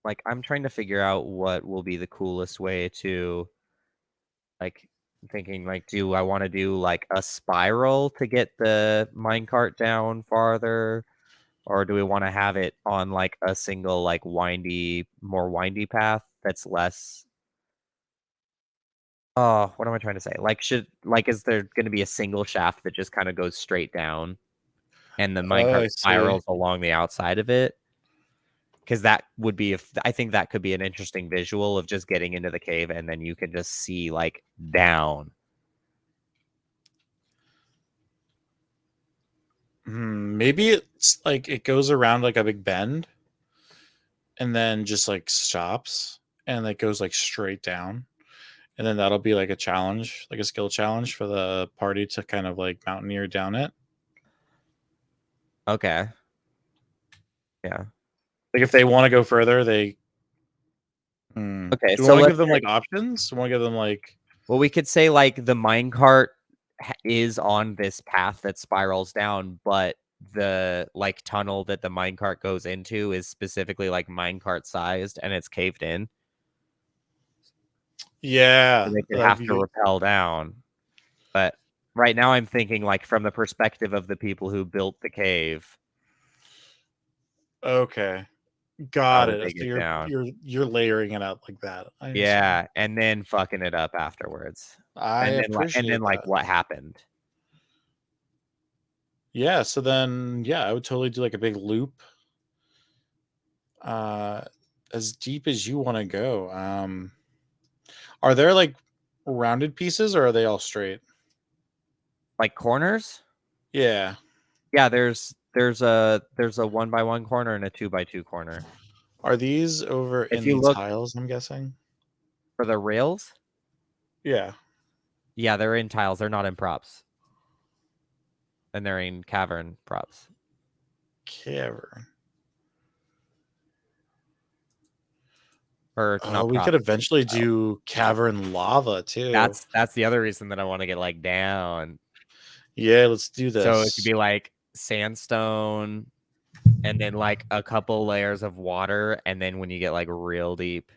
B: Like I'm trying to figure out what will be the coolest way to like thinking like, do I want to do like a spiral to get the minecart down farther? Or do we want to have it on like a single like more windy path that's less oh, what am I trying to say? Is there going to be a single shaft that just kind of goes straight down and the
A: Oh,
B: minecart
A: I see.
B: spirals along the outside of it? Because that would be if I think that could be an interesting visual of just getting into the cave and then you can just see like down.
A: Maybe it's like it goes around like a big bend and then just like stops and it goes like straight down. And then that'll be like a challenge, like a skill challenge for the party to kind of like mountaineer down it.
B: Okay. Yeah.
A: Like if they want to go further,
B: Okay.
A: do we
B: So
A: want to
B: let's
A: give them
B: say,
A: like options? Do we want to give them like
B: well, we could say like the minecart is on this path that spirals down, but the like tunnel that the minecart goes into is specifically like minecart sized and it's caved in. So
A: yeah,
B: they could
A: that'd
B: have to
A: be
B: rappel down. But right now I'm thinking like from the perspective of the people who built the cave,
A: okay.
B: how
A: Got
B: would
A: it.
B: they
A: So
B: get down?
A: you're layering it out like that. I understand.
B: Yeah, and then fucking it up afterwards.
A: I
B: And then
A: appreciate
B: like
A: that.
B: what happened?
A: Yeah, so then yeah, I would totally do like a big loop uh as deep as you want to go. Are there like rounded pieces or are they all straight?
B: Like corners?
A: Yeah.
B: Yeah, there's a 1 by 1 corner and a 2 by 2 corner.
A: Are these over
B: If
A: in
B: you
A: the
B: look
A: tiles, I'm guessing?
B: for the rails,
A: Yeah.
B: yeah, they're in tiles. They're not in props. And they're in cavern props.
A: Cavern.
B: Or
A: Oh,
B: not
A: we could
B: props.
A: eventually
B: Tiles.
A: do cavern lava too.
B: That's the other reason that I want to get like down.
A: Yeah, let's do
B: So it could
A: this.
B: be like sandstone and then like a couple layers of water and then when you get like real deep.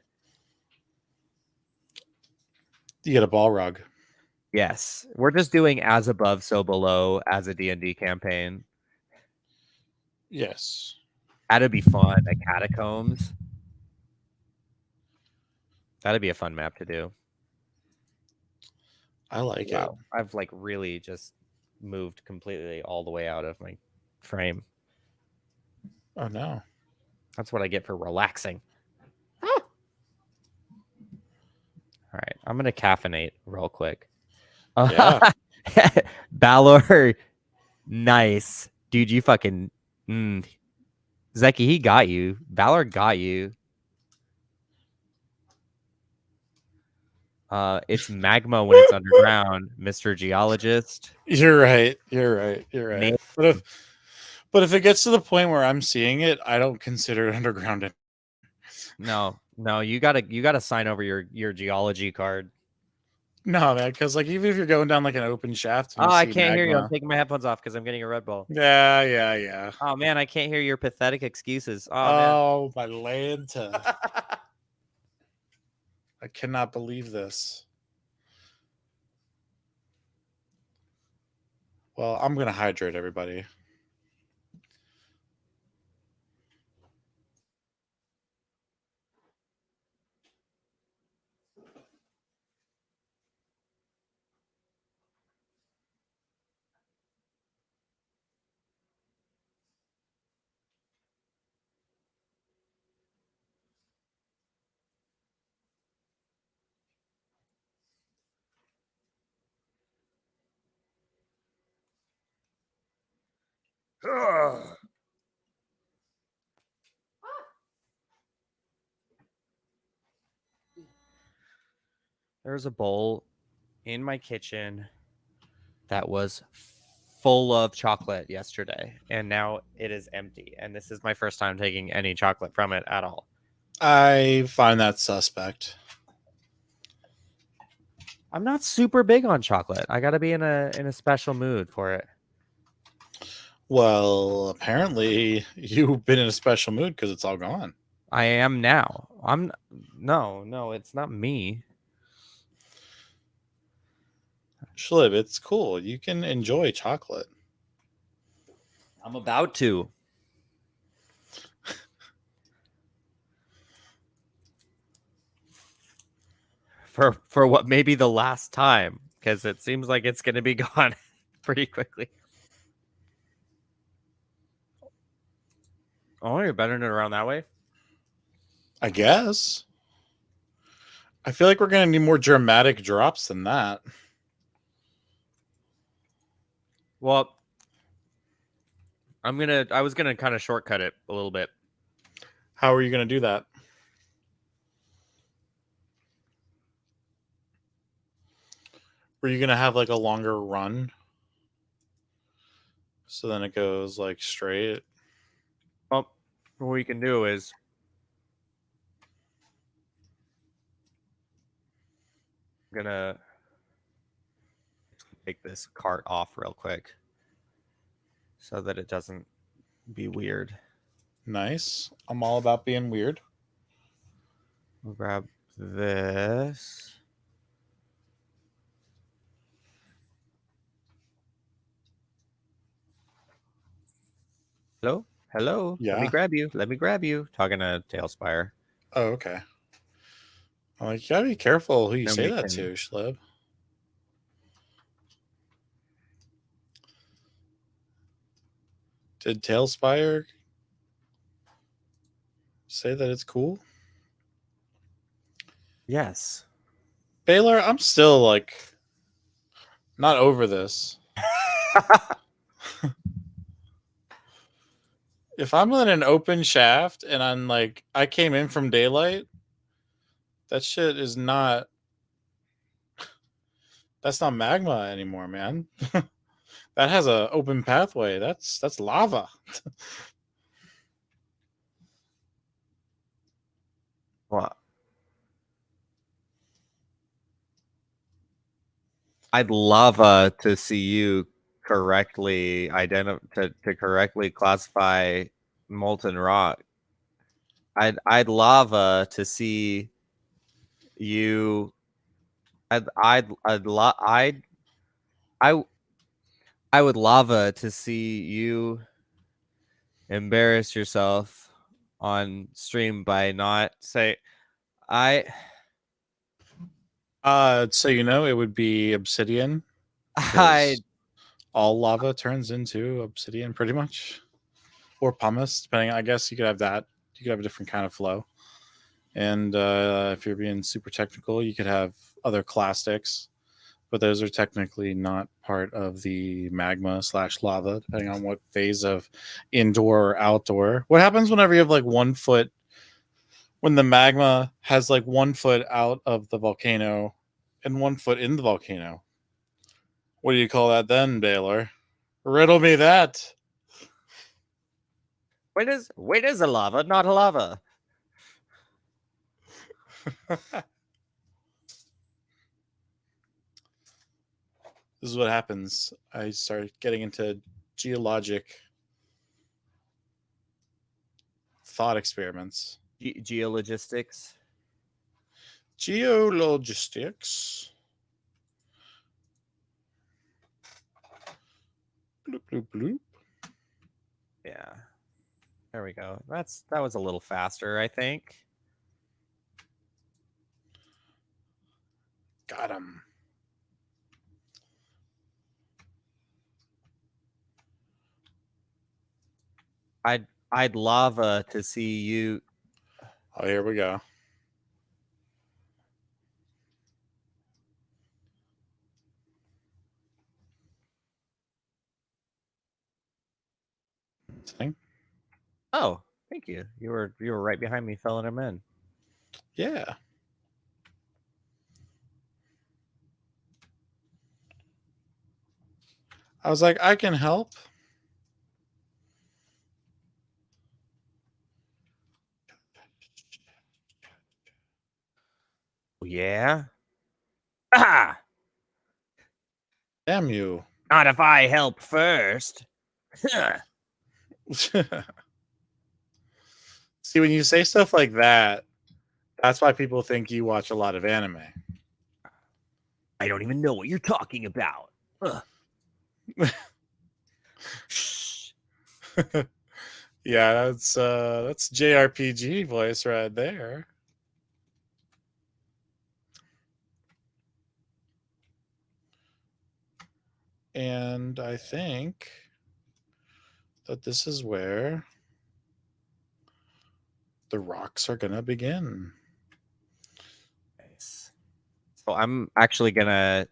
A: You get a ball rug.
B: Yes. We're just doing as above so below as a D&D campaign.
A: Yes.
B: That'd be fun. Like catacombs. That'd be a fun map to do.
A: I like it.
B: Wow. I've like really just moved completely all the way out of my frame.
A: Oh no.
B: That's what I get for relaxing. All right. I'm going to caffeinate real quick.
A: Yeah.
B: Balor, nice. Dude, you fucking. Mm. Zeki, he got you. Balor got you. It's magma when it's underground, Mr. Geologist.
A: You're right. You're right. You're right.
B: Name.
A: But if it gets to the point where I'm seeing it, I don't consider it underground.
B: No, you gotta sign over your geology card.
A: No, man, because like even if you're going down like an open shaft and
B: Oh,
A: you
B: I
A: see
B: can't hear you. I'm
A: magma,
B: taking my headphones off because I'm getting a Red Bull.
A: yeah.
B: Oh man, I can't hear your pathetic excuses. Oh man.
A: Oh my Lanta. I cannot believe this. Well, I'm gonna hydrate everybody.
B: There's a bowl in my kitchen that was full of chocolate yesterday, and now it is empty. And this is my first time taking any chocolate from it at all.
A: I find that suspect.
B: I'm not super big on chocolate. I gotta be in a special mood for it.
A: Well, apparently you've been in a special mood because it's all gone.
B: I am now. No, it's not me.
A: Schlib, it's cool. You can enjoy chocolate.
B: I'm about to. For what may be the last time, because it seems like it's gonna be gone pretty quickly. Oh, you're bettering it around that way?
A: I guess. I feel like we're gonna need more dramatic drops than that.
B: Well, I was gonna kind of shortcut it a little bit.
A: How are you gonna do that? Were you gonna have like a longer run? So then it goes like straight.
B: Well, what we can do is I'm gonna take this cart off real quick so that it doesn't be weird.
A: Nice. I'm all about being weird.
B: We'll grab this. Hello? Hello? Let me
A: Yeah.
B: grab you. Let me grab you. Talking to Talespire.
A: Oh, okay. I'm like, you gotta be careful who you
B: Then
A: say
B: we
A: that
B: can.
A: to, Schlib. Did Talespire say that it's cool?
B: Yes.
A: Baylor, I'm still like not over this. If I'm in an open shaft and I'm like I came in from daylight, that shit is not that's not magma anymore, man. That has a open pathway. That's lava.
B: Well, I'd love to see you correctly to correctly classify molten rock. I'd love to see you. I'd lo- I I would lava to see you embarrass yourself on stream by not say I
A: So you know it would be obsidian
B: I
A: because all lava turns into obsidian pretty much. Or pumice, depending. I guess you could have that. You could have a different kind of flow. And if you're being super technical, you could have other clastics, but those are technically not part of the magma slash lava, depending on what phase of indoor or outdoor. What happens whenever you have like 1 foot, when the magma has like 1 foot out of the volcano and 1 foot in the volcano. What do you call that then, Baylor? Riddle me that.
B: When is a lava not a lava?
A: This is what happens. I start getting into geologic thought experiments.
B: Geologistics.
A: Geologistics. Bloop, bloop, bloop.
B: Yeah. There we go. That was a little faster, I think.
A: Got him.
B: I'd lava to see you.
A: Oh, here we go. Thing.
B: Oh, thank you. You were right behind me filling them in.
A: Yeah. I was like, I can help.
B: Yeah. Ah!
A: Damn you.
B: Not if I help first.
A: See, when you say stuff like that, that's why people think you watch a lot of anime.
B: I don't even know what you're talking about.
A: Yeah, that's JRPG voice right there. And I think that this is where the rocks are gonna begin.
B: Nice. So I'm actually gonna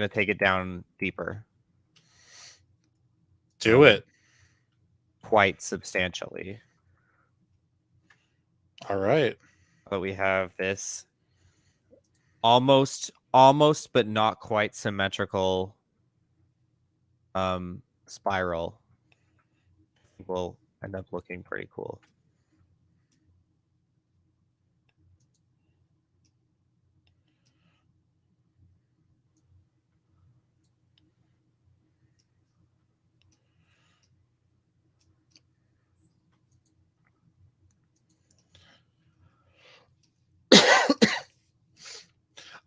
B: take it down deeper.
A: Do it.
B: Quite substantially.
A: All right.
B: But we have this almost but not quite symmetrical spiral. I think will end up looking pretty cool.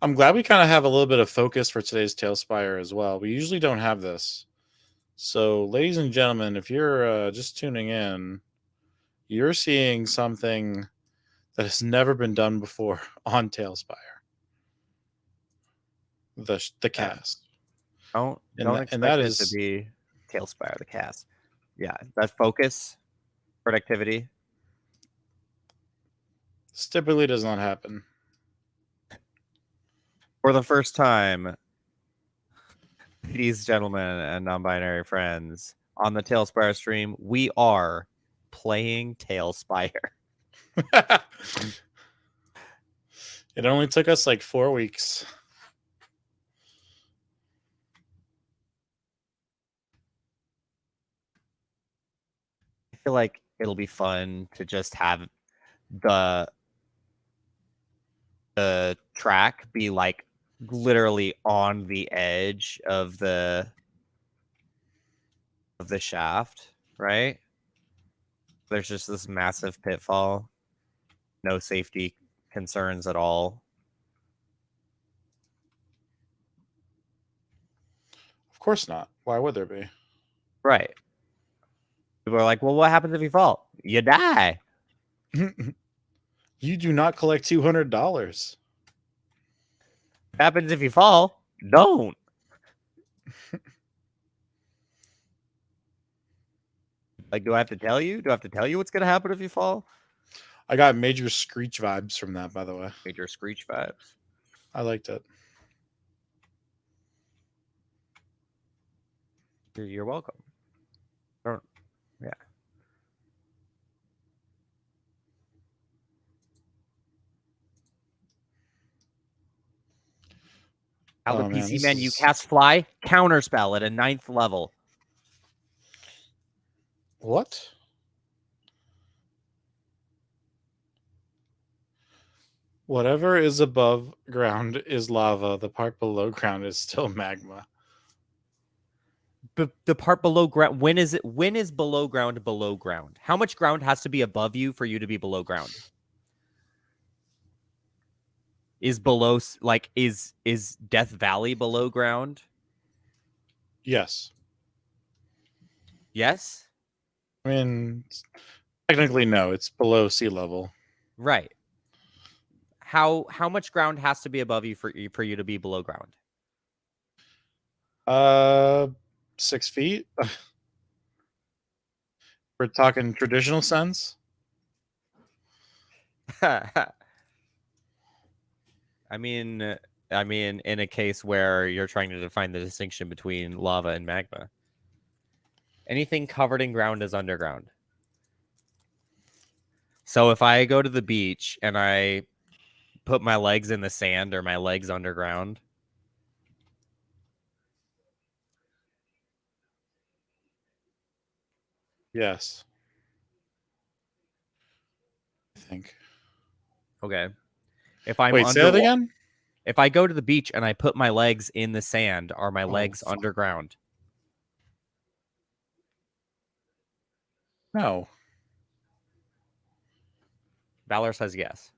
A: I'm glad we kind of have a little bit of focus for today's Talespire as well. We usually don't have this. So, ladies and gentlemen, if you're just tuning in, you're seeing something that has never been done before on Talespire. The cast.
B: Don't
A: And that
B: expect it to
A: is
B: be Talespire the cast. Yeah, that focus, productivity.
A: this typically does not happen.
B: For the first time, ladies, gentlemen, and non-binary friends, on the Talespire stream, we are playing Talespire.
A: It only took us like 4 weeks.
B: I feel like it'll be fun to just have the track be like literally on the edge of the shaft, right? There's just this massive pitfall, no safety concerns at all.
A: Of course not. Why would there be?
B: Right. People are like, well, what happens if you fall? You die.
A: You do not collect $200.
B: What happens if you fall? Don't. Like, do I have to tell you? Do I have to tell you what's going to happen if you fall?
A: I got major Screech vibes from that, by the way.
B: Major Screech vibes.
A: I liked it.
B: You're welcome. Yeah. How the
A: Oh man,
B: PC
A: this
B: menu
A: is
B: cast fly counterspell at a 9th level.
A: what? Whatever is above ground is lava. The part below ground is still magma.
B: The part below ground. When is it? When is below ground below ground? How much ground has to be above you for you to be below ground? Is below like is Death Valley below ground?
A: Yes.
B: Yes.
A: I mean, technically, no. It's below sea level.
B: Right. How much ground has to be above you for you to be below ground?
A: Uh, 6 feet. We're talking traditional sense.
B: I mean, I mean, in a case where you're trying to define the distinction between lava and magma, anything covered in ground is underground. So if I go to the beach and I put my legs in the sand or my legs underground,
A: Yes, I think.
B: okay. If I'm
A: Wait, say that
B: underwater,
A: again.
B: if I go to the beach and I put my legs in the sand, are my
A: Oh,
B: legs underground?
A: no,
B: Valor says yes.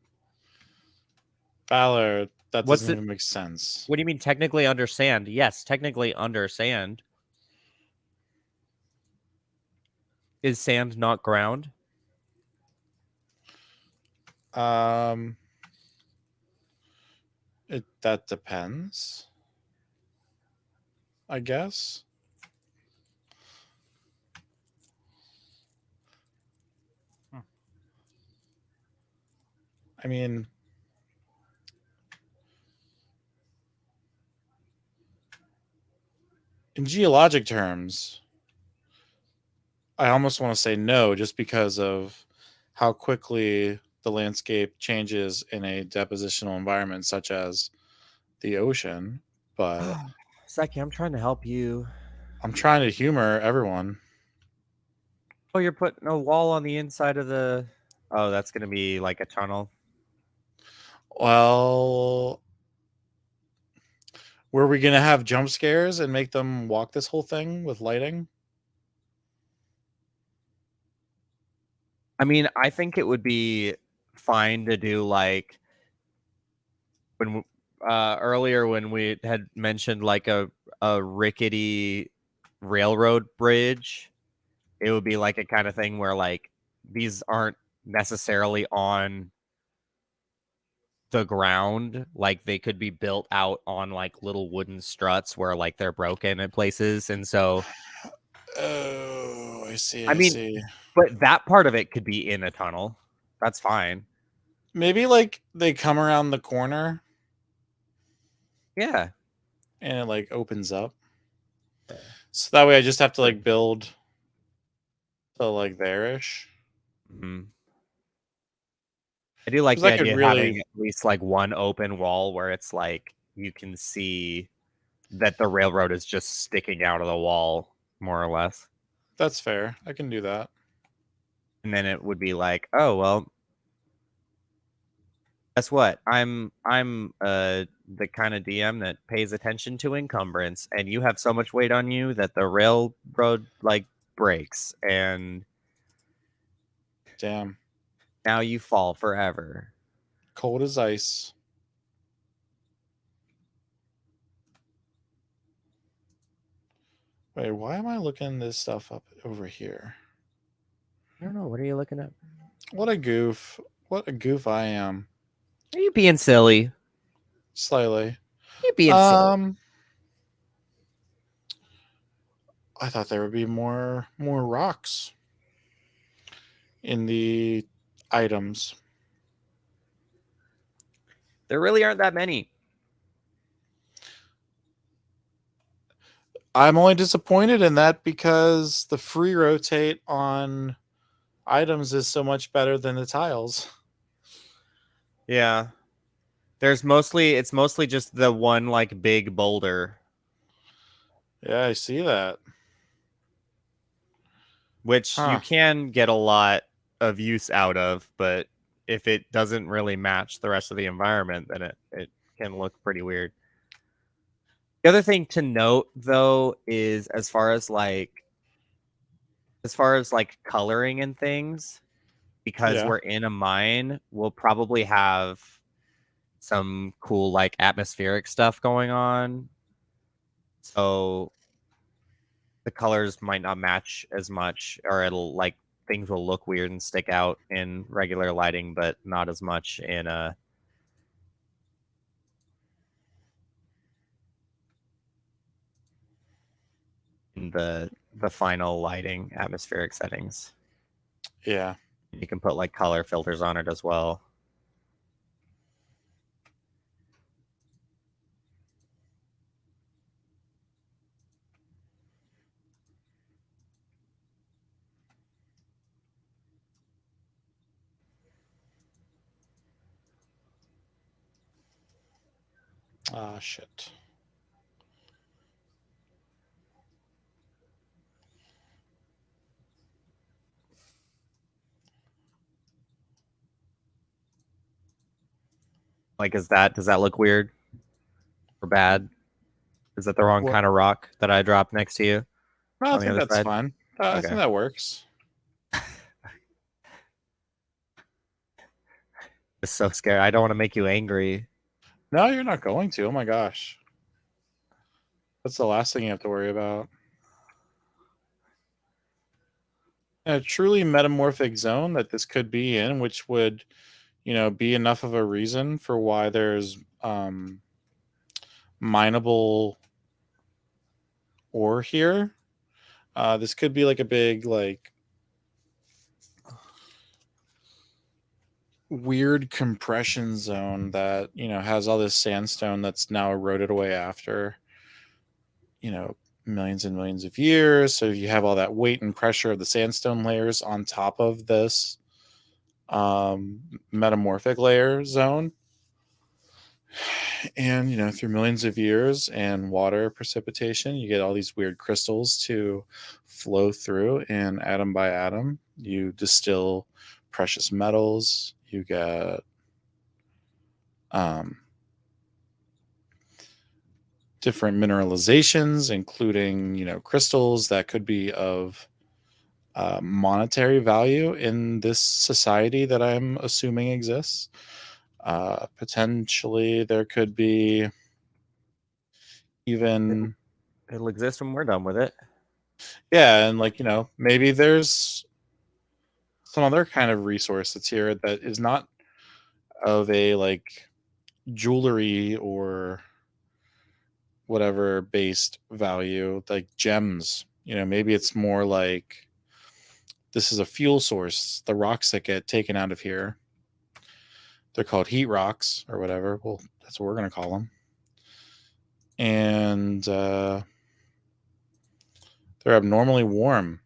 A: Valor. That
B: What's
A: doesn't
B: it?
A: even make sense.
B: What do you mean technically under sand? Yes, technically under sand. Is sand not ground?
A: Um, it that depends. I guess. I mean, in geologic terms, I almost want to say no, just because of how quickly the landscape changes in a depositional environment such as the ocean. But
B: Saki, I'm trying to help you.
A: I'm trying to humor everyone.
B: Oh, you're putting a wall on the inside of the. Oh, that's gonna be like a tunnel.
A: Well, were we going to have jump scares and make them walk this whole thing with lighting?
B: I mean, I think it would be fine to do like when earlier when we had mentioned like a rickety railroad bridge. It would be like a kind of thing where like these aren't necessarily on the ground, like they could be built out on like little wooden struts where like they're broken in places. And so
A: Oh, I see.
B: I
A: I
B: mean,
A: see.
B: but that part of it could be in a tunnel. That's fine.
A: Maybe like they come around the corner
B: Yeah.
A: and it like opens up. So that way I just have to like build to like there-ish.
B: Mm-hmm. I do like
A: Because
B: the
A: that could
B: idea of
A: really,
B: having at least like one open wall where it's like you can see that the railroad is just sticking out of the wall, more or less.
A: that's fair. I can do that.
B: And then it would be like, oh well, guess what? I'm the kind of DM that pays attention to encumbrance, and you have so much weight on you that the railroad like breaks, and
A: Damn.
B: now you fall forever.
A: Cold as ice. Wait, why am I looking this stuff up over here?
B: I don't know. What are you looking at?
A: What a goof. What a goof I am.
B: Are you being silly? Are
A: Slightly.
B: you being silly?
A: Um I thought there would be more rocks in the items.
B: There really aren't that many.
A: I'm only disappointed in that because the free rotate on items is so much better than the tiles.
B: Yeah. It's mostly just the one like big boulder,
A: Yeah, I see that.
B: which you
A: Huh.
B: can get a lot of use out of, but if it doesn't really match the rest of the environment, then it can look pretty weird. The other thing to note though is as far as like coloring and things, because
A: Yeah.
B: we're in a mine, we'll probably have some cool like atmospheric stuff going on. So the colors might not match as much, or it'll like things will look weird and stick out in regular lighting, but not as much in the final lighting atmospheric settings.
A: Yeah.
B: You can put like color filters on it as well.
A: Ah, shit.
B: Like, does that look weird or bad? Is that the wrong
A: What?
B: kind of rock that I dropped next to you
A: No, I
B: on the
A: think
B: other
A: that's
B: side?
A: fine. I think
B: Okay.
A: that works.
B: It's so scary. I don't want to make you angry.
A: No, you're not going to. Oh my gosh. That's the last thing you have to worry about. A truly metamorphic zone that this could be in, which would, be enough of a reason for why there's mineable ore here. This could be like a big, like, weird compression zone that, has all this sandstone that's now eroded away after, millions and millions of years. So you have all that weight and pressure of the sandstone layers on top of this um, metamorphic layer zone. And, through millions of years and water precipitation, you get all these weird crystals to flow through, and atom by atom, you distill precious metals. You get um, different mineralizations, including, crystals that could be of monetary value in this society that I'm assuming exists. Potentially, there could be
B: It'll,
A: even,
B: it'll exist when we're done with it.
A: yeah, and like, maybe there's some other kind of resource that's here that is not of a like jewelry or whatever based value, like gems. Maybe it's more like this is a fuel source. The rocks that get taken out of here, they're called heat rocks or whatever. Well, that's what we're going to call them. And they're abnormally warm.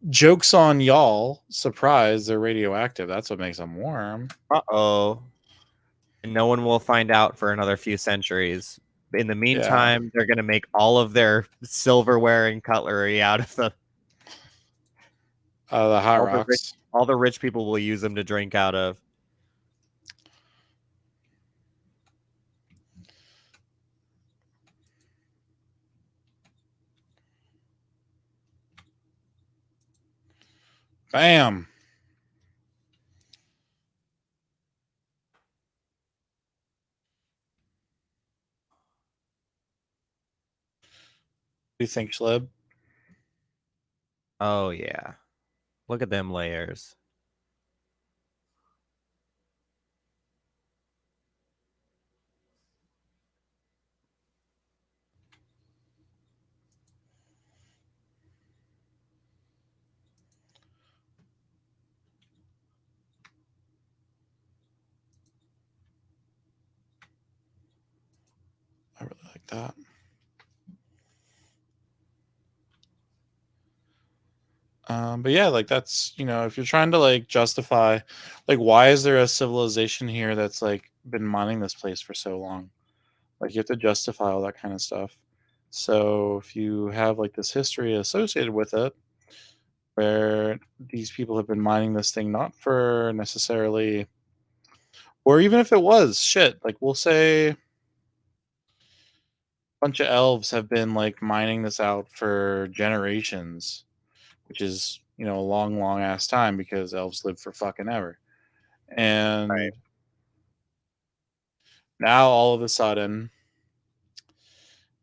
A: Jokes on y'all. Surprise, they're radioactive. That's what makes them warm.
B: Uh-oh. And no one will find out for another few centuries. In the
A: Yeah.
B: meantime, they're going to make all of their silverware and cutlery out of them.
A: The hot
B: All the rich,
A: rocks.
B: all the rich people will use them to drink out of.
A: Bam. What do you think, Schleb?
B: Oh yeah. Look at them layers.
A: I really like that. But yeah, like that's if you're trying to like justify, like why is there a civilization here that's like been mining this place for so long? Like you have to justify all that kind of stuff. So if you have like this history associated with it, where these people have been mining this thing not for necessarily, or even if it was shit, like we'll say a bunch of elves have been like mining this out for generations, which is a long, long ass time because elves live for fucking ever.
B: Right.
A: And now all of a sudden,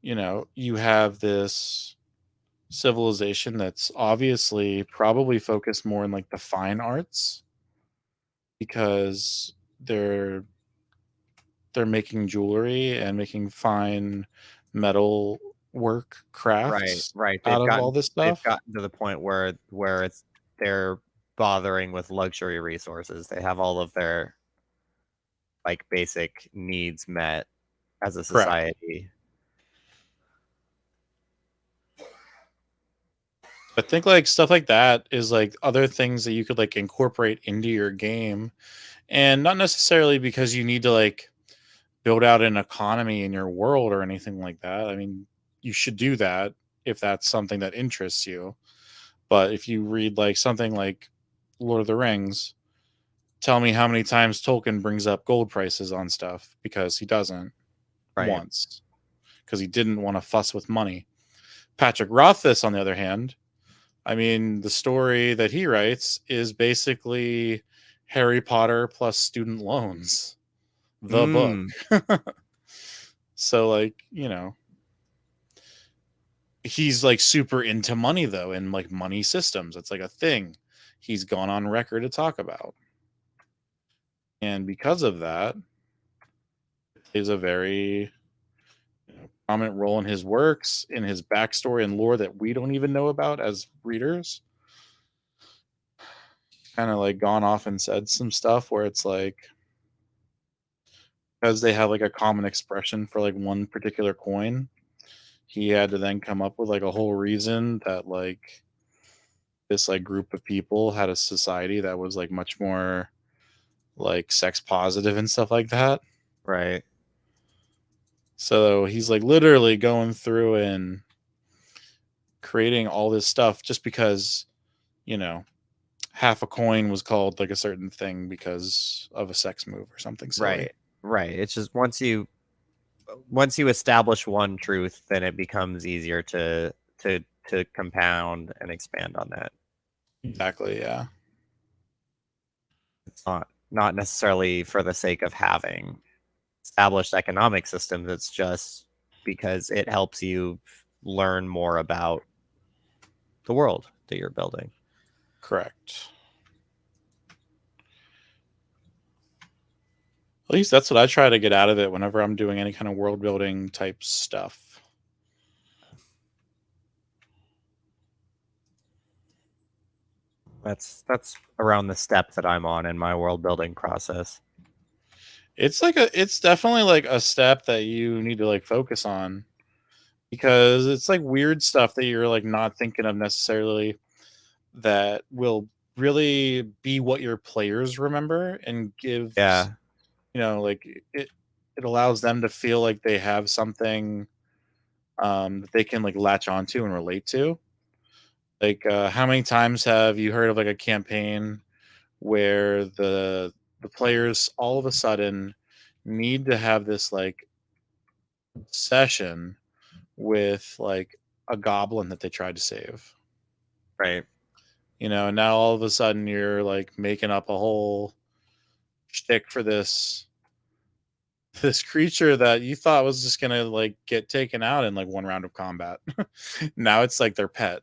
A: you have this civilization that's obviously probably focused more in like the fine arts because they're making jewelry and making fine metal work
B: Right,
A: crafts
B: right.
A: out of all this
B: They've
A: stuff.
B: gotten to the point where it's they're bothering with luxury resources. They have all of their like basic needs met as a
A: Correct.
B: society.
A: I think like stuff like that is like other things that you could like incorporate into your game, and not necessarily because you need to like build out an economy in your world or anything like that. I mean, you should do that if that's something that interests you. But if you read like something like Lord of the Rings, tell me how many times Tolkien brings up gold prices on stuff, because he doesn't.
B: Right.
A: Once, because he didn't want to fuss with money. Patrick Rothfuss, on the other hand, I mean, the story that he writes is basically Harry Potter plus student loans, the book.
B: Mm,
A: So, like, he's like super into money though, and like money systems. It's like a thing he's gone on record to talk about. And because of that, it plays a very prominent role in his works, in his backstory and lore that we don't even know about as readers. Kind of like gone off and said some stuff where it's like, because they have like a common expression for like one particular coin, he had to then come up with like a whole reason that like this like group of people had a society that was like much more like sex positive and stuff like that.
B: right,
A: So he's like literally going through and creating all this stuff just because, you know, half a coin was called like a certain thing because of a sex move or something silly.
B: right, right. It's just once you establish one truth, then it becomes easier to compound and expand on that.
A: Exactly, yeah.
B: It's not necessarily for the sake of having established economic systems. It's just because it helps you learn more about the world that you're building.
A: Correct. At least that's what I try to get out of it whenever I'm doing any kind of world building type stuff.
B: That's around the step that I'm on in my world building process.
A: It's definitely like a step that you need to like focus on, because it's like weird stuff that you're like not thinking of necessarily, that will really be what your players remember and gives,
B: Yeah,
A: like it allows them to feel like they have something that they can like latch onto and relate to. Like how many times have you heard of like a campaign where the players all of a sudden need to have this like obsession with like a goblin that they tried to save?
B: right,
A: And now all of a sudden you're like making up a whole shtick for this creature that you thought was just gonna like get taken out in like one round of combat. Now it's like their pet.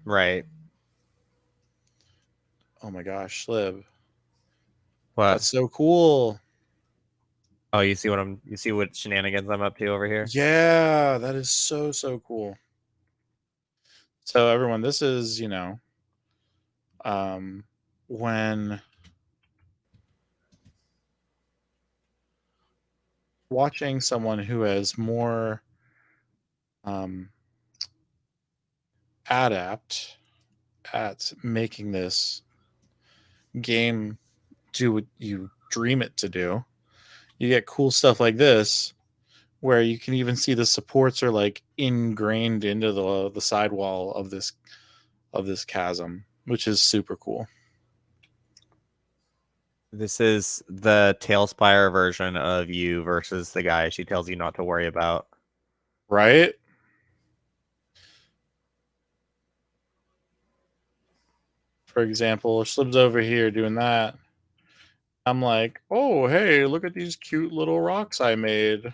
B: right.
A: Oh my gosh, Lib,
B: What?
A: that's so cool.
B: Oh, you see what shenanigans I'm up to over here?
A: Yeah, that is so so cool. So everyone, this is um when watching someone who has more um adept at making this game do what you dream it to do. You get cool stuff like this where you can even see the supports are like ingrained into the sidewall of this chasm, which is super cool.
B: This is the Talespire version of you versus the guy she tells you not to worry about.
A: Right? For example, Slim's over here doing that. I'm like, oh, hey, look at these cute little rocks I made.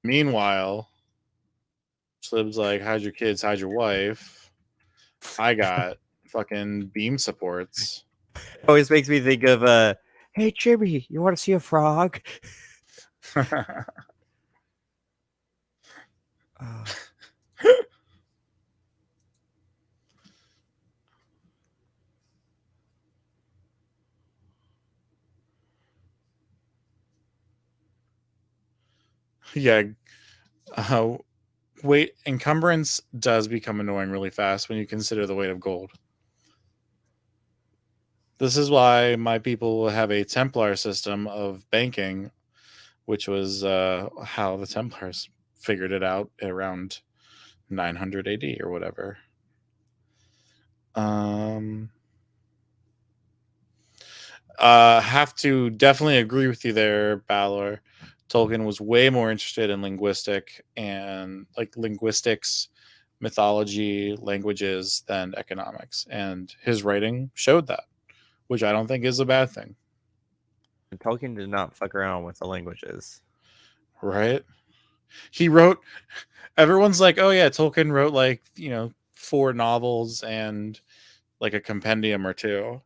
A: Meanwhile, Slim's like, hide your kids, hide your wife. I got fucking beam supports.
B: It always makes me think of hey Jimmy, you want to see a frog? Uh,
A: Yeah. Uh, weight encumbrance does become annoying really fast when you consider the weight of gold. This is why my people will have a Templar system of banking, which was how the Templars figured it out around 900 AD or whatever. Um, have to definitely agree with you there, Balor. Tolkien was way more interested in linguistics, mythology, languages than economics, and his writing showed that, which I don't think is a bad thing,
B: Tolkien did not fuck around with the languages.
A: right? He wrote. Everyone's like, "Oh yeah, Tolkien wrote like 4 novels and like a compendium or two."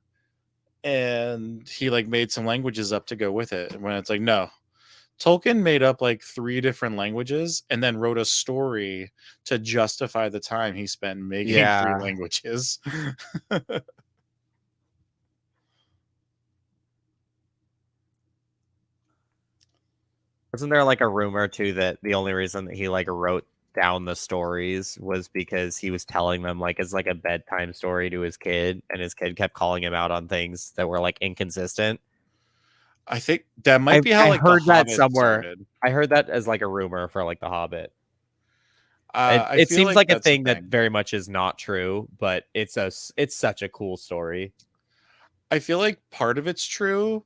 A: And he like made some languages up to go with it. When it's like, no, Tolkien made up like 3 different languages and then wrote a story to justify the time he spent making 3 languages.
B: Wasn't there like a rumor too that the only reason that he like wrote down the stories was because he was telling them like as like a bedtime story to his kid, and his kid kept calling him out on things that were like inconsistent?
A: I think that might
B: I
A: be how
B: I
A: like the
B: heard that
A: Hobbit
B: somewhere.
A: started.
B: I heard that as like a rumor for like The Hobbit. It
A: I
B: it
A: feel
B: seems
A: like
B: like a
A: that's a
B: thing that
A: thing.
B: very much is not true, but it's such a cool story.
A: I feel like part of it's true.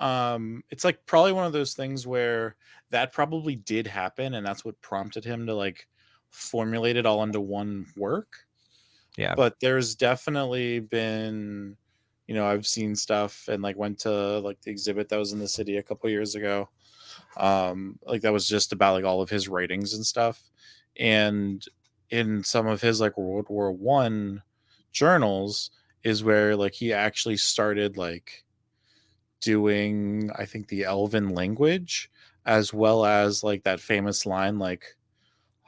A: It's like probably one of those things where that probably did happen, and that's what prompted him to like formulate it all into one work.
B: Yeah.
A: But there's definitely been, I've seen stuff and like went to like the exhibit that was in the city a couple years ago. Like that was just about like all of his writings and stuff. And in some of his like World War I journals is where like he actually started like doing, I think, the Elven language, as well as like that famous line like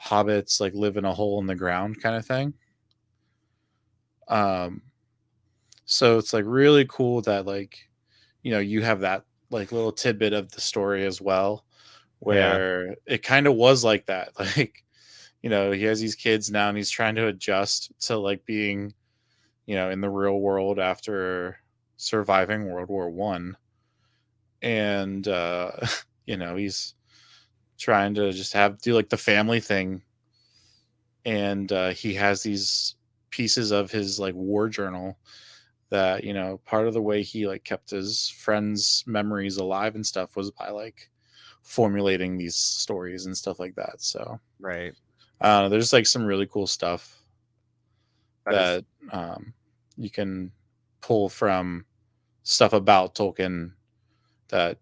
A: hobbits like live in a hole in the ground kind of thing. Um so it's like really cool that like you have that like little tidbit of the story as well,
B: Yeah.
A: where it kind of was like that. Like he has these kids now and he's trying to adjust to like being in the real world after surviving World War I. And he's trying to just do like the family thing. And he has these pieces of his like war journal that part of the way he like kept his friends memories alive and stuff was by like formulating these stories and stuff like that. So
B: Right.
A: there's like some really cool stuff
B: That is
A: that you can pull from stuff about Tolkien that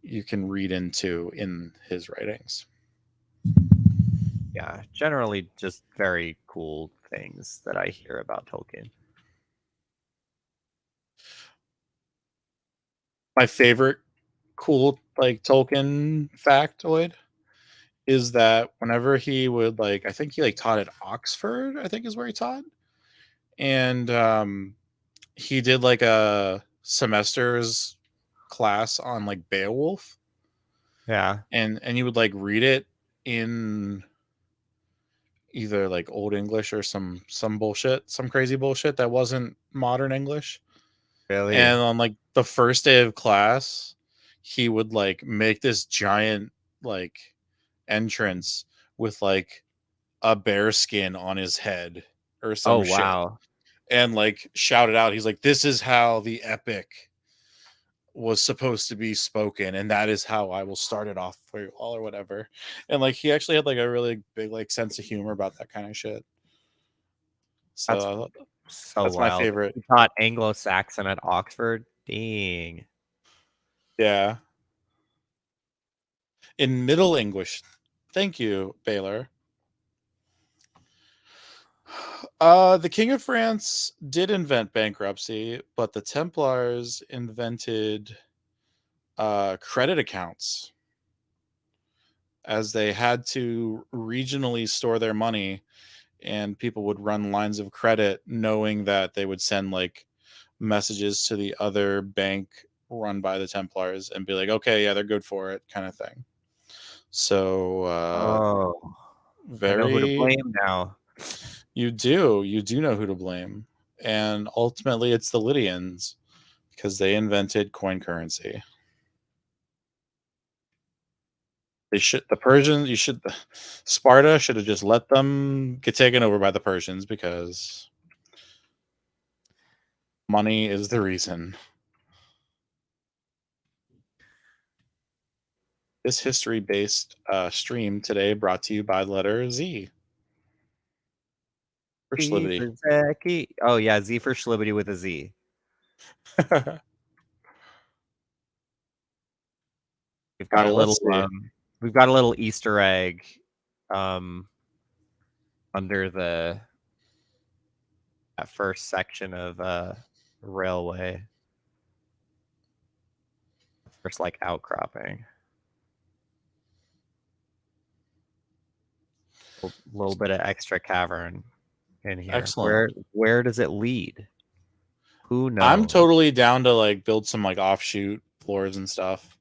A: you can read into in his writings.
B: yeah, generally just very cool things that I hear about Tolkien.
A: My favorite cool like Tolkien factoid is that whenever he would like, I think he like taught at Oxford, I think is where he taught, and he did like a semester's class on like Beowulf,
B: Yeah.
A: and he would like read it in either like old English or some bullshit, some crazy bullshit that wasn't modern English.
B: Really?
A: And on like the first day of class, he would like make this giant like entrance with like a bear skin on his head or
B: Oh,
A: some shit,
B: wow.
A: and like shout it out. He's like, "This is how the epic was supposed to be spoken, and that is how I will start it off for you all," or whatever. And like he actually had like a really big like sense of humor about that kind of shit.
B: That's
A: So
B: so
A: that's my
B: wild.
A: favorite.
B: You taught Anglo-Saxon at Oxford? Dang.
A: Yeah, in Middle English. Thank you, Baylor. The King of France did invent bankruptcy, but the Templars invented credit accounts, as they had to regionally store their money, and people would run lines of credit knowing that they would send like messages to the other bank run by the Templars and be like, okay, yeah, they're good for it, kind of thing. So,
B: Oh, I know who to
A: very,
B: blame now.
A: you do know who to blame. And ultimately, it's the Lydians because they invented coin currency. They should, the Persians, Sparta should have just let them get taken over by the Persians because money is the reason. This history based stream today brought to you by the letter Z for
B: Z
A: Schlibbity.
B: for Zeki. Oh, yeah, Z for Schlibbity with a Z. We've
A: All
B: got a
A: right,
B: little
A: let's see.
B: we've got a little Easter egg um under the that first section of railway. First like outcropping. A little bit of extra cavern in here.
A: Excellent.
B: Where does it lead? Who
A: I'm
B: knows?
A: totally down to like build some like offshoot floors and stuff.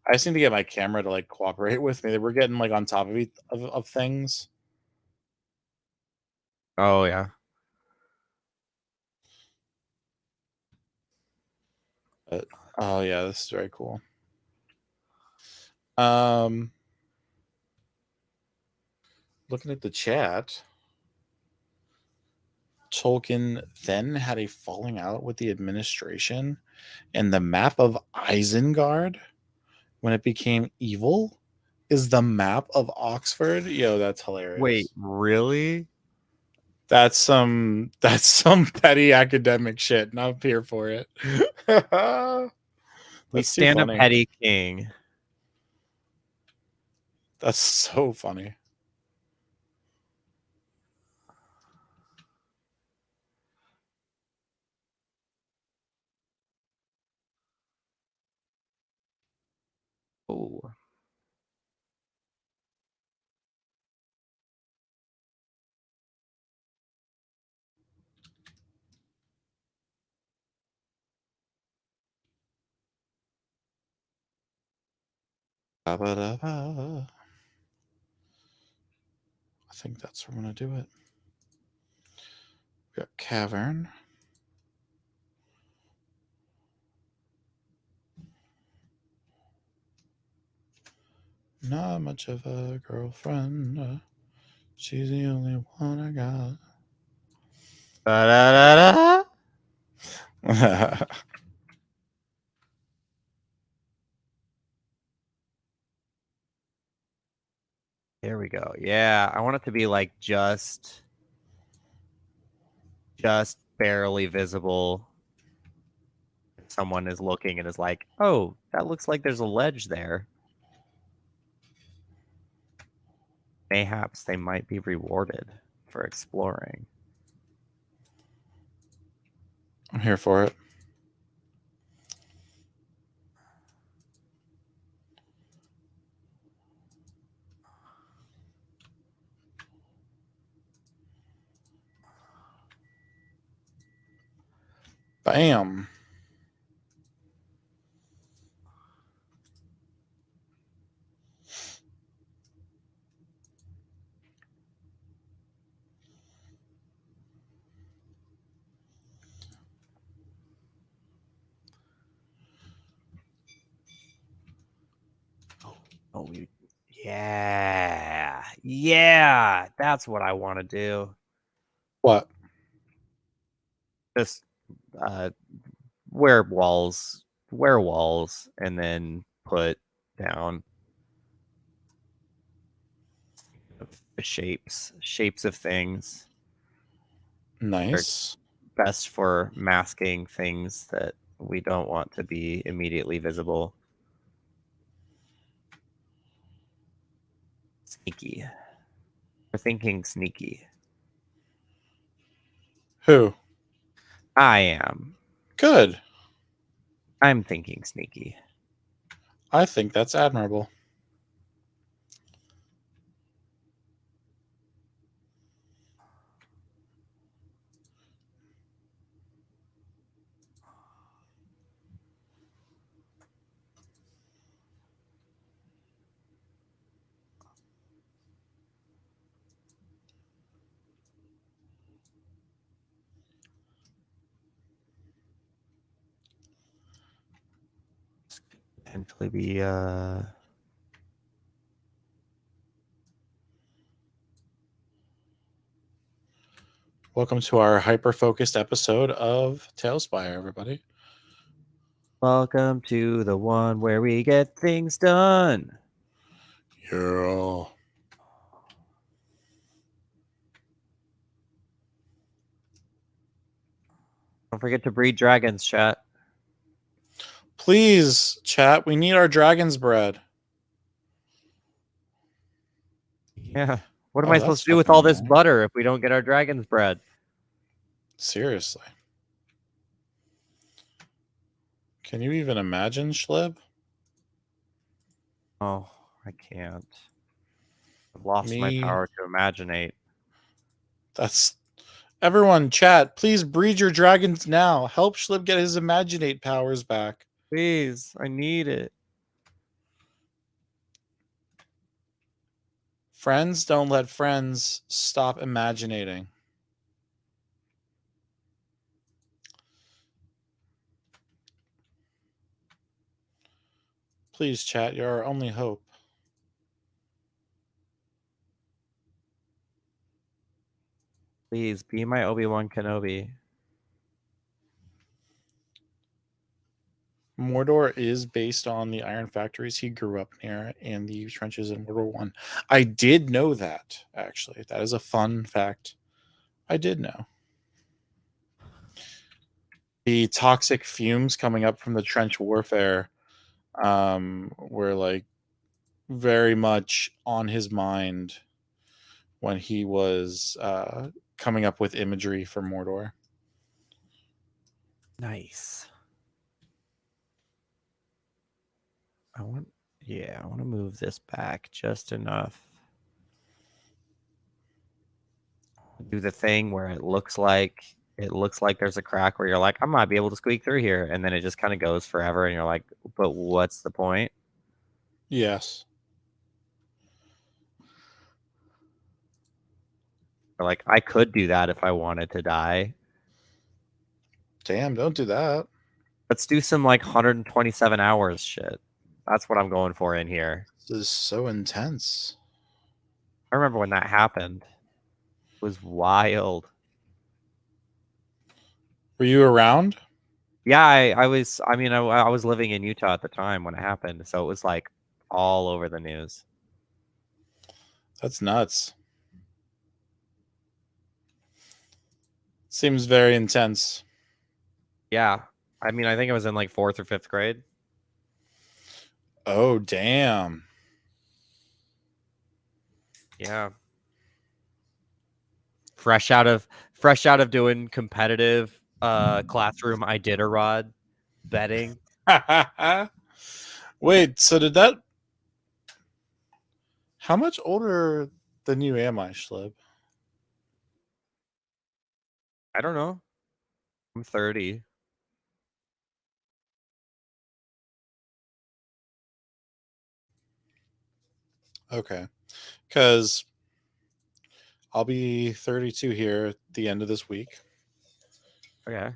A: I just need to get my camera to like cooperate with me. We're getting like on top of things.
B: Oh yeah.
A: But oh yeah, this is very cool. Um, looking at the chat, Tolkien then had a falling out with the administration, and the map of Isengard, when it became evil, is the map of Oxford. Yo, that's
B: Wait,
A: hilarious.
B: really?
A: That's some petty academic shit, and I'm here for it.
B: We
A: That's too
B: stand a
A: funny.
B: petty king.
A: That's so funny.
B: Oh.
A: Ba-ba-da-ba. I think that's where I'm gonna do it. We got cavern. Not much of a girlfriend. She's the only one I
B: Da-da-da-da.
A: got.
B: There we go. Yeah, I want it to be like just barely visible. Someone is looking and is like, "Oh, that looks like there's a ledge there. Mayhaps they might be rewarded for exploring."
A: I'm here for it. Bam.
B: Oh, yeah, that's what I want to do.
A: What?
B: Just uh, wear walls, and then put down the shapes of things. They're
A: Nice.
B: best for masking things that we don't want to be immediately visible. Sneaky. We're thinking sneaky.
A: Who?
B: I am.
A: Good.
B: I'm thinking sneaky.
A: I think that's admirable.
B: Potentially be
A: Welcome to our hyper focused episode of Talespire, everybody.
B: welcome to the one where we get things done.
A: Yeah.
B: Don't forget to breed dragons, chat.
A: Please, chat, we need our dragon's bread.
B: Yeah. What am
A: Oh,
B: I
A: that's
B: supposed to do with
A: fucking
B: all this
A: annoying.
B: butter if we don't get our dragon's bread?
A: Seriously. Can you even imagine, Schlib?
B: Oh, I can't. I've lost my
A: Me.
B: power to imaginate.
A: That's. Everyone, chat, please breed your dragons now. Help Schlib get his imaginate powers back.
B: Please, I need it.
A: Friends, don't let friends stop imaginating. Please, chat, you're our only hope.
B: Please be my Obi-Wan Kenobi.
A: Mordor is based on the iron factories he grew up near and the trenches in World War One. I did know that, actually. That is a fun fact. I did know. The toxic fumes coming up from the trench warfare were like very much on his mind when he was coming up with imagery for Mordor.
B: Nice. I want to move this back just enough. Do the thing where it looks like there's a crack where you're like, I might be able to squeak through here, and then it just kind of goes forever, and you're like, but what's the point?
A: Yes.
B: Or like, I could do that if I wanted to die.
A: Damn, don't do that.
B: Let's do some like 127 hours shit. That's what I'm going for in here.
A: This is so intense.
B: I remember when that happened. It was wild.
A: Were you around?
B: Yeah, I was. I mean, I was living in Utah at the time when it happened, so it was like all over the news.
A: That's nuts. Seems very intense.
B: Yeah, I mean, I think I was in like 4th or 5th grade.
A: Oh, damn.
B: Yeah, fresh out of doing competitive classroom Iditarod betting.
A: Wait, so did that. How much older than you am I, Schlib?
B: I don't know. I'm 30.
A: Okay. Because I'll be 32 here at the end of this week.
B: Okay.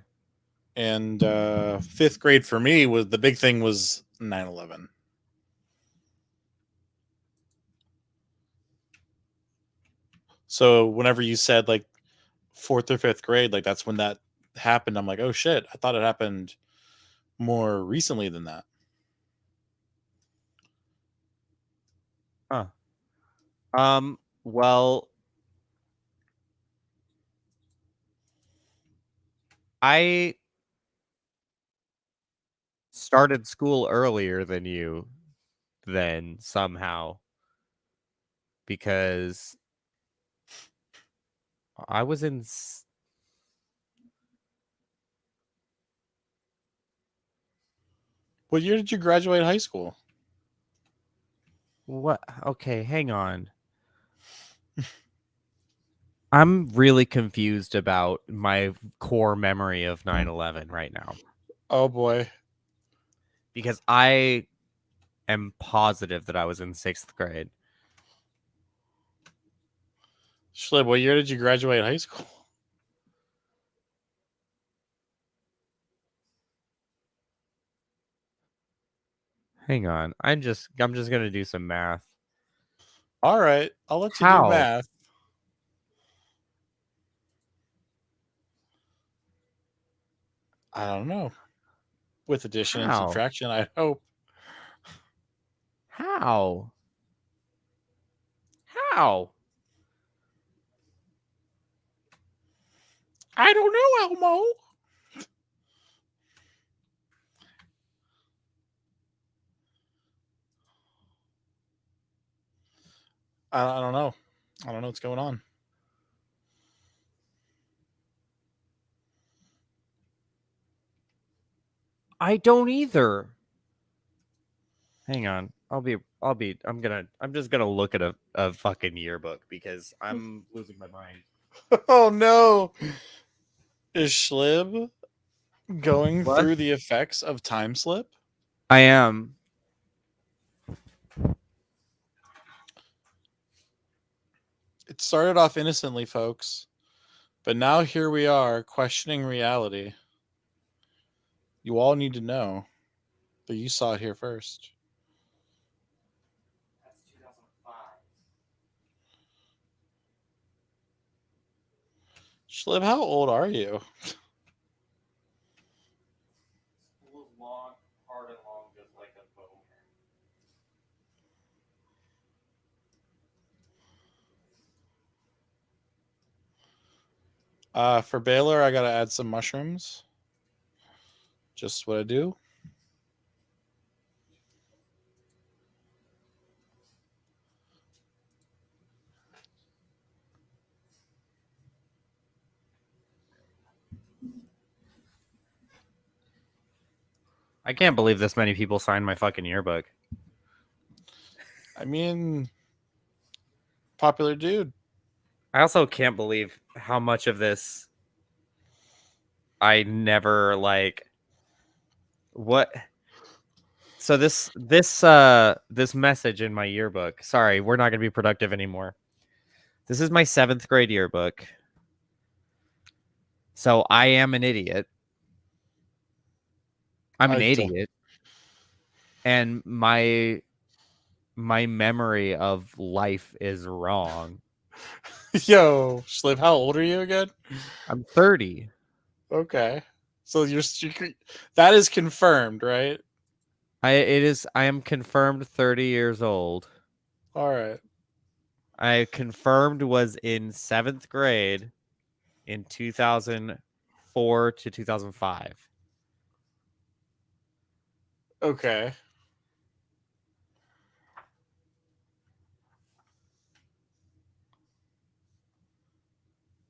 A: And fifth grade for me was the big thing was 9/11. So whenever you said like fourth or fifth grade, like that's when that happened. I'm like, oh shit, I thought it happened more recently than that.
B: Huh. Well, I started school earlier than you then somehow because I was in
A: What year did you graduate high school?
B: what? Okay, hang on. I'm really confused about my core memory of 9/11 right now
A: Oh boy.
B: because I am positive that I was in 6th grade.
A: Schlib, what year did you graduate high school?
B: Hang on. I'm just going to do some math.
A: All right, I'll let you do
B: How?
A: math. I don't know. With addition and
B: How?
A: subtraction, I hope.
B: How? How?
A: I don't know, Elmo. I don't know. I don't know what's going on.
B: I don't either. Hang on. I'm just gonna look at a fucking yearbook because I'm losing my mind.
A: Oh no. Is Schlib going
B: What?
A: through the effects of time slip?
B: I am.
A: It started off innocently, folks, but now here we are questioning reality. You all need to know, but you saw it here first.
B: That's 2005.
A: Schlib, how old are you?
B: School is long, hard and long, just like a boat.
A: For Baylor, I gotta add some mushrooms. Just what I do.
B: I can't believe this many people signed my fucking yearbook.
A: I mean, popular dude.
B: I also can't believe how much of this I never like what so this message in my yearbook. Sorry, we're not going to be productive anymore. This is my 7th grade yearbook. So I am an idiot. I'm an
A: I don't.
B: idiot. And my memory of life is wrong.
A: Yo, Schlib, how old are you again?
B: I'm 30.
A: Okay. So that is confirmed, right?
B: I am confirmed 30 years old.
A: All right.
B: I confirmed was in 7th grade in 2004 to 2005.
A: Okay.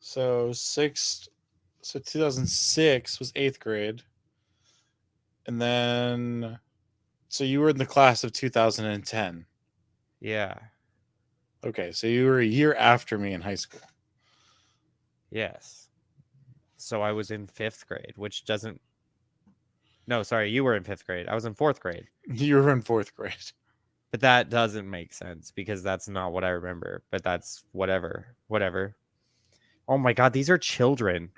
A: So six. So 2006 was eighth grade, and then so you were in the class of 2010.
B: Yeah.
A: Okay, so you were a year after me in high school.
B: Yes. So I was in 5th grade, which doesn't No, sorry, you were in 5th grade. I was in 4th grade.
A: You were in fourth grade.
B: But that doesn't make sense because that's not what I remember. But that's whatever. Whatever. Oh my god, these are children.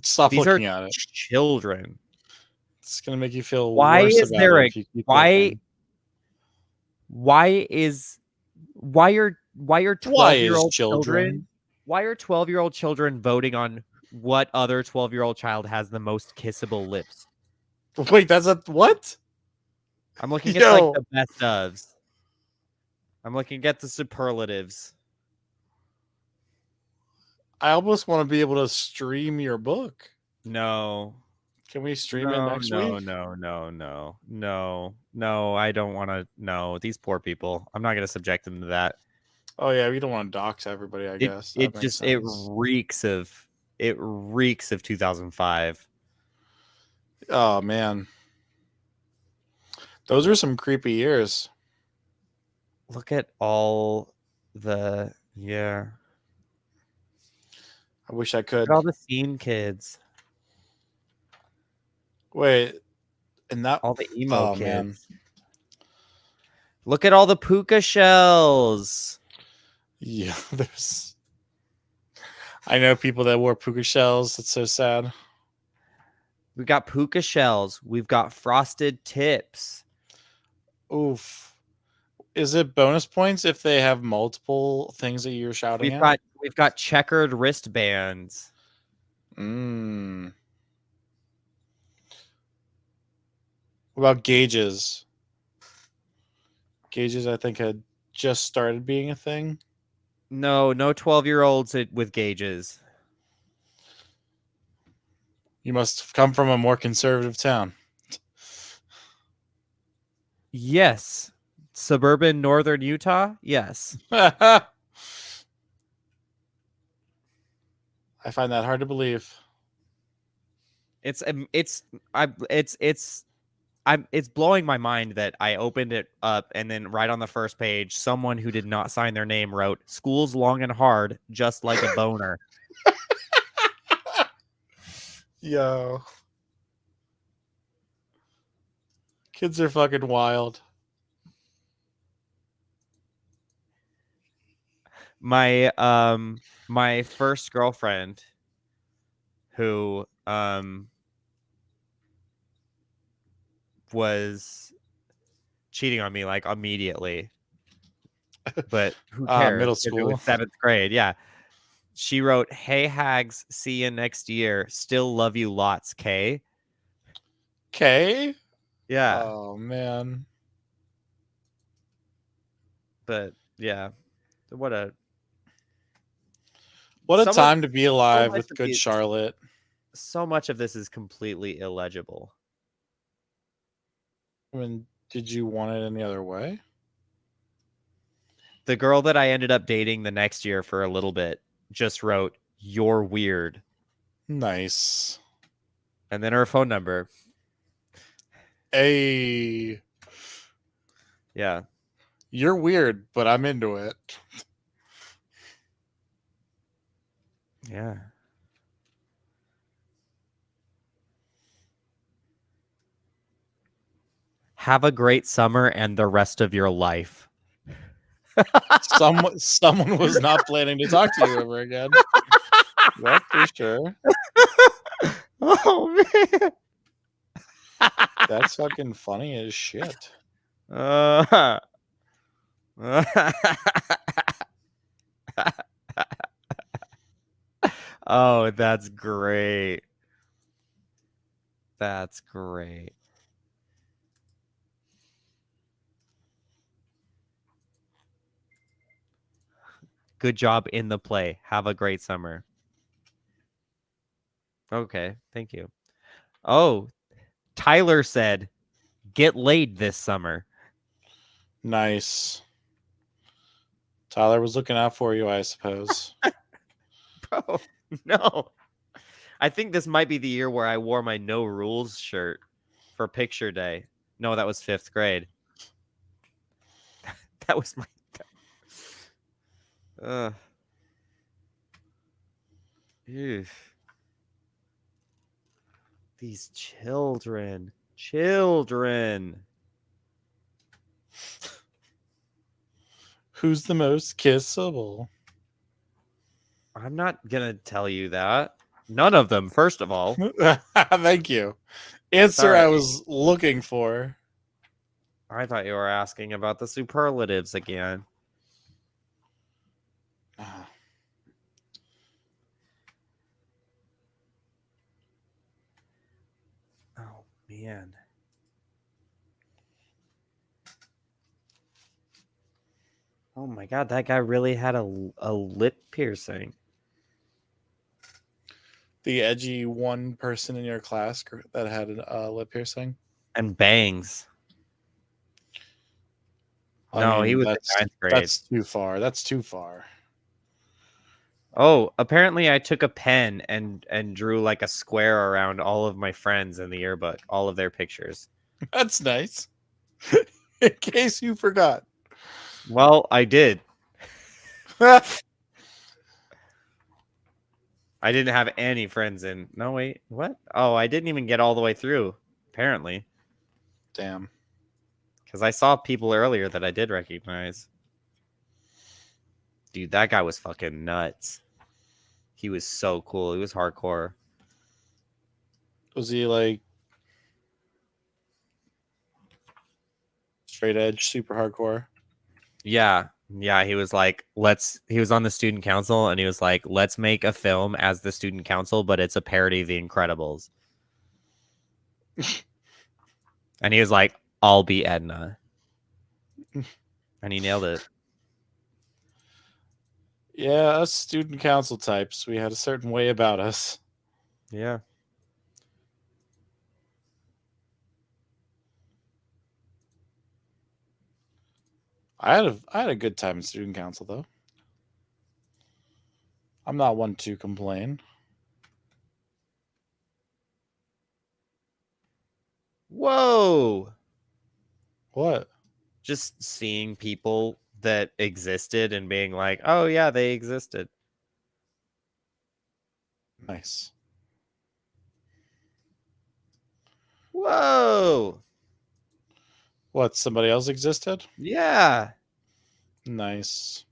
A: Stop
B: These are
A: looking at it.
B: children.
A: It's gonna make you feel
B: Why
A: worse
B: is
A: about
B: there
A: it
B: a
A: if you keep
B: why
A: looking.
B: why is why are why are
A: Why
B: 12-year-old children
A: children?
B: why are 12-year-old children voting on what other 12-year-old child has the most kissable lips?
A: Wait, that's a what?
B: I'm looking at like
A: Yo,
B: the best ofs. I'm looking at the superlatives.
A: I almost want to be able to stream your book.
B: No.
A: Can we stream it
B: No,
A: next
B: no,
A: week?
B: no, no, no, no, no. I don't want to. No, these poor people. I'm not going to subject them to that.
A: Oh yeah, we don't want to dox everybody. I
B: It
A: guess that
B: it
A: makes
B: just it
A: sense.
B: reeks of 2005.
A: Oh man, those are some creepy years.
B: Look at all the yeah.
A: I wish I
B: Look
A: could.
B: at all the scene kids.
A: Wait, and that.
B: All the emo
A: Oh man,
B: kids. Look at all the puka shells.
A: yeah. There's. I know people that wore puka shells. That's so sad.
B: We've got puka shells. We've got frosted tips.
A: Oof. Is it bonus points if they have multiple things that you're shouting at?
B: We've got checkered wristbands.
A: Mm. What about gauges? Gauges, I think, had just started being a thing.
B: No 12-year-olds with gauges.
A: You must have come from a more conservative town.
B: Yes. Suburban northern Utah? Yes.
A: I find that hard to believe.
B: It's blowing my mind that I opened it up and then right on the first page, someone who did not sign their name wrote, "School's long and hard, just like a boner."
A: Yo. Kids are fucking wild.
B: My first girlfriend who was cheating on me like immediately. But who cares?
A: Middle
B: Because it was
A: school.
B: 7th grade. Yeah. She wrote, "Hey hags, see you next year. Still love you lots, K."
A: Okay.
B: Yeah.
A: Oh man.
B: But yeah. What a
A: What a
B: someone
A: time to be
B: so
A: alive
B: much
A: with
B: of
A: good
B: the
A: Charlotte.
B: so much of this is completely illegible.
A: I mean, did you want it any other way?
B: The girl that I ended up dating the next year for a little bit just wrote, "You're weird."
A: Nice.
B: And then her phone number.
A: Hey,
B: Yeah.
A: you're weird, but I'm into it.
B: Yeah. Have a great summer and the rest of your life.
A: Someone was not planning to talk to you ever again. That's for sure.
B: Oh man.
A: That's fucking funny as shit.
B: Oh, that's great. That's great. Good job in the play. Have a great summer. Okay, thank you. Oh, Tyler said, "Get laid this summer."
A: Nice. Tyler was looking out for you, I suppose.
B: Bro, no. I think this might be the year where I wore my no rules shirt for picture day. No, that was 5th grade. That was my uh ew. These children. Children.
A: Who's the most kissable?
B: I'm not gonna tell you that. None of them, first of all.
A: Thank you. Answer
B: Sorry.
A: I was looking for.
B: I thought you were asking about the superlatives again. man. Oh my god, that guy really had a lip piercing.
A: The edgy one person in your class that had a lip piercing.
B: And bangs.
A: I
B: No, he
A: mean,
B: was in ninth grade.
A: that's too far. That's too far.
B: Oh, apparently I took a pen and drew like a square around all of my friends in the yearbook, all of their pictures.
A: That's nice. In case you forgot.
B: Well, I did. I didn't have any friends in. No, wait, what? Oh, I didn't even get all the way through, apparently,
A: Damn.
B: because I saw people earlier that I did recognize. Dude, that guy was fucking nuts. He was so cool. He was hardcore.
A: Was he like straight edge, super hardcore?
B: Yeah. Yeah, he was like, he was on the student council and he was like, let's make a film as the student council, but it's a parody of The Incredibles. And he was like, I'll be Edna. And he nailed it.
A: Yeah, us student council types, we had a certain way about us.
B: Yeah.
A: I had a good time in student council though. I'm not one to complain.
B: Whoa.
A: What?
B: Just seeing people that existed and being like, oh, yeah, they existed.
A: Nice.
B: Whoa.
A: What? Somebody else existed?
B: Yeah.
A: Nice.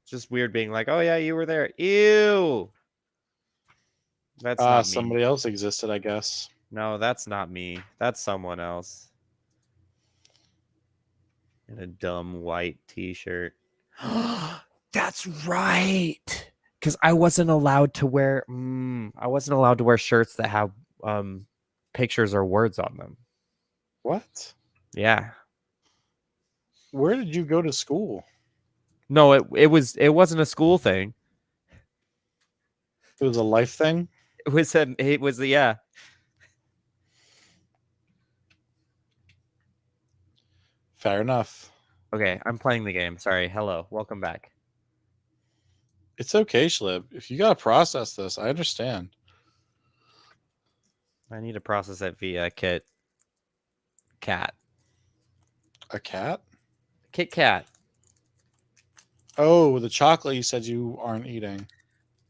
B: Just weird being like, oh, yeah, you were there. Ew. That's not me.
A: Somebody else existed, I guess.
B: No, that's not me. That's someone else. In a dumb white t-shirt. That's right. Because I wasn't allowed to wear shirts that have pictures or words on them.
A: What?
B: Yeah.
A: Where did you go to school?
B: No, it wasn't a school thing.
A: It was a life thing?
B: It was yeah.
A: Fair enough.
B: Okay, I'm playing the game. Sorry. Hello. Welcome back.
A: It's okay, Schlib. If you gotta process this, I understand.
B: I need to process it via Kit Kat.
A: A cat?
B: Kit Kat.
A: Oh, the chocolate you said you aren't eating.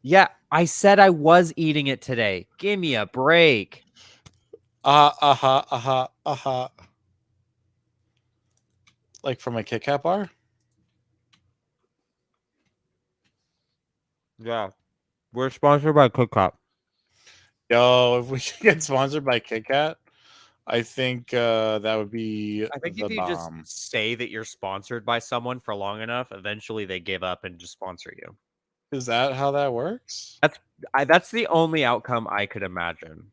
B: Yeah, I said I was eating it today. Give me a break.
A: Like from a Kit Kat bar?
B: Yeah. We're sponsored by Kit Kat.
A: Yo, if we could get sponsored by Kit Kat, I think that would be
B: I think
A: the
B: if you just
A: bomb.
B: say that you're sponsored by someone for long enough, eventually they give up and just sponsor you.
A: Is that how that works?
B: That's the only outcome I could imagine.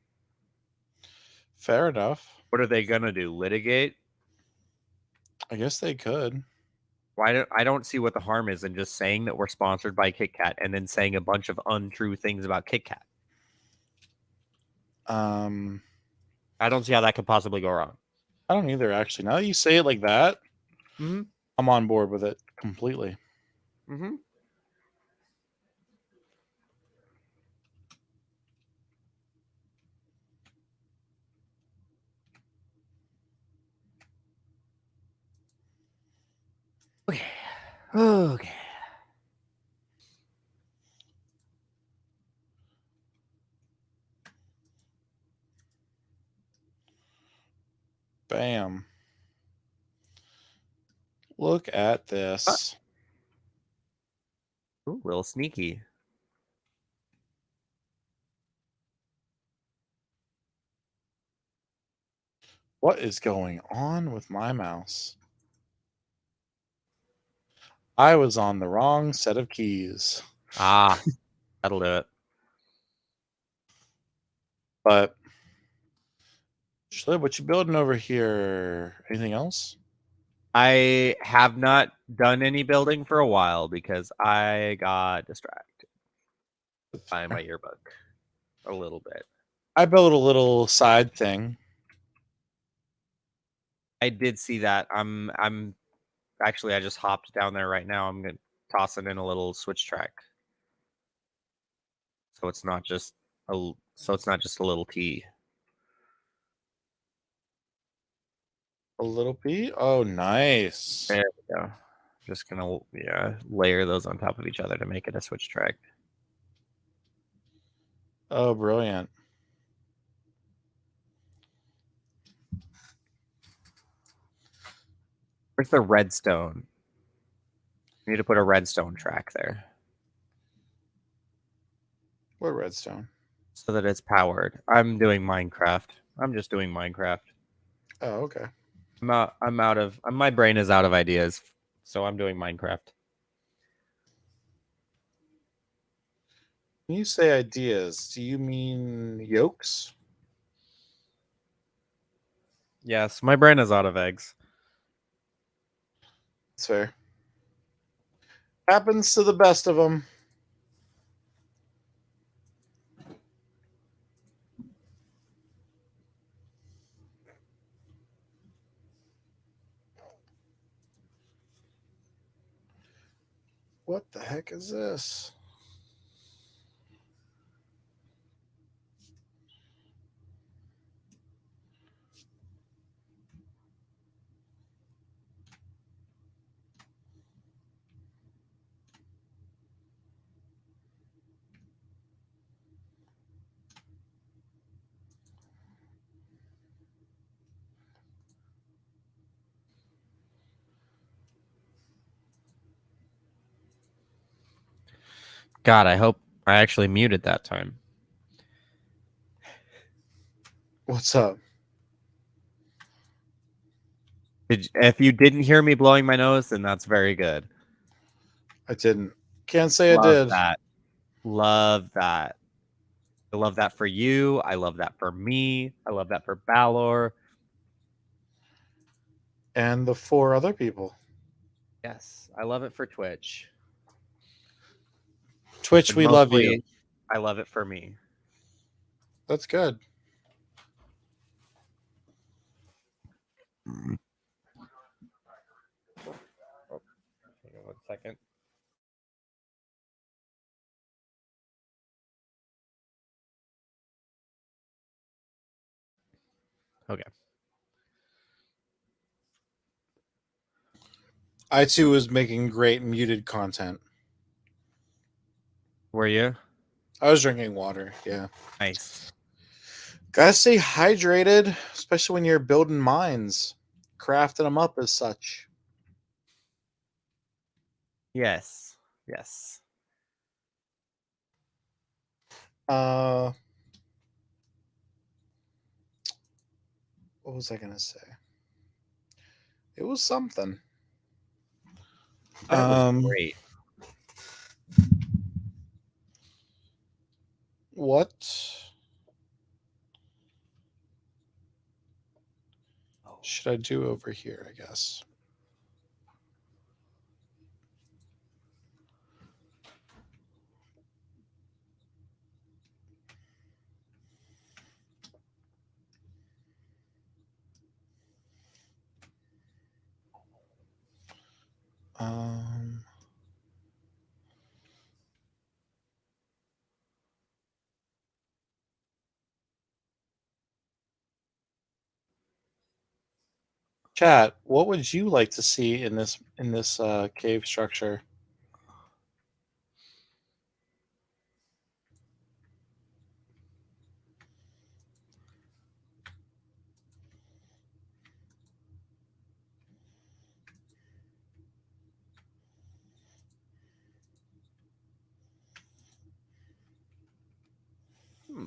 A: Fair enough.
B: What are they gonna do? Litigate?
A: I guess they could.
B: I don't see what the harm is in just saying that we're sponsored by Kit Kat and then saying a bunch of untrue things about Kit Kat. I don't see how that could possibly go wrong.
A: I don't either, actually. Now that you say it like that,
B: Mm-hmm.
A: I'm on board with it completely.
B: Mm-hmm. Okay. Okay.
A: Bam. Look at this.
B: Ooh, a little sneaky.
A: What is going on with my mouse? I was on the wrong set of keys.
B: Ah, that'll do it.
A: But Schlib, what you building over here? Anything else?
B: I have not done any building for a while because I got distracted by my yearbook a little bit.
A: I built a little side thing.
B: I did see that. I'm actually I just hopped down there right now. I'm gonna toss it in a little switch track. So it's not just a little T.
A: A little bit. Oh, nice.
B: There we go. Just gonna layer those on top of each other to make it a switch track.
A: Oh, brilliant.
B: Where's the redstone? We need to put a redstone track there
A: What redstone?
B: so that it's powered. I'm doing Minecraft. I'm just doing Minecraft.
A: Oh, okay.
B: My brain is out of ideas, so I'm doing Minecraft.
A: When you say ideas, do you mean yolks?
B: Yes, my brain is out of eggs.
A: That's fair. Happens to the best of them. What the heck is this?
B: God, I hope I actually muted that time.
A: What's up?
B: If you didn't hear me blowing my nose, then that's very good.
A: I didn't. Can't say I
B: Love
A: did.
B: that. Love that. I love that for you. I love that for me. I love that for Balor.
A: And the four other people.
B: Yes, I love it for Twitch.
A: Twitch,
B: And
A: we love you.
B: mostly, I love it for me.
A: That's good.
B: Oh, hang on 1 second. Okay.
A: I too was making great muted content.
B: Were you?
A: I was drinking water. Yeah.
B: Nice.
A: Gotta stay hydrated, especially when you're building mines, crafting them up as such.
B: Yes. Yes.
A: Uh, what was I gonna say? It was something.
B: That was great.
A: What should I do over here? I guess. Um, Chat. What would you like to see in this cave structure?
B: Hmm.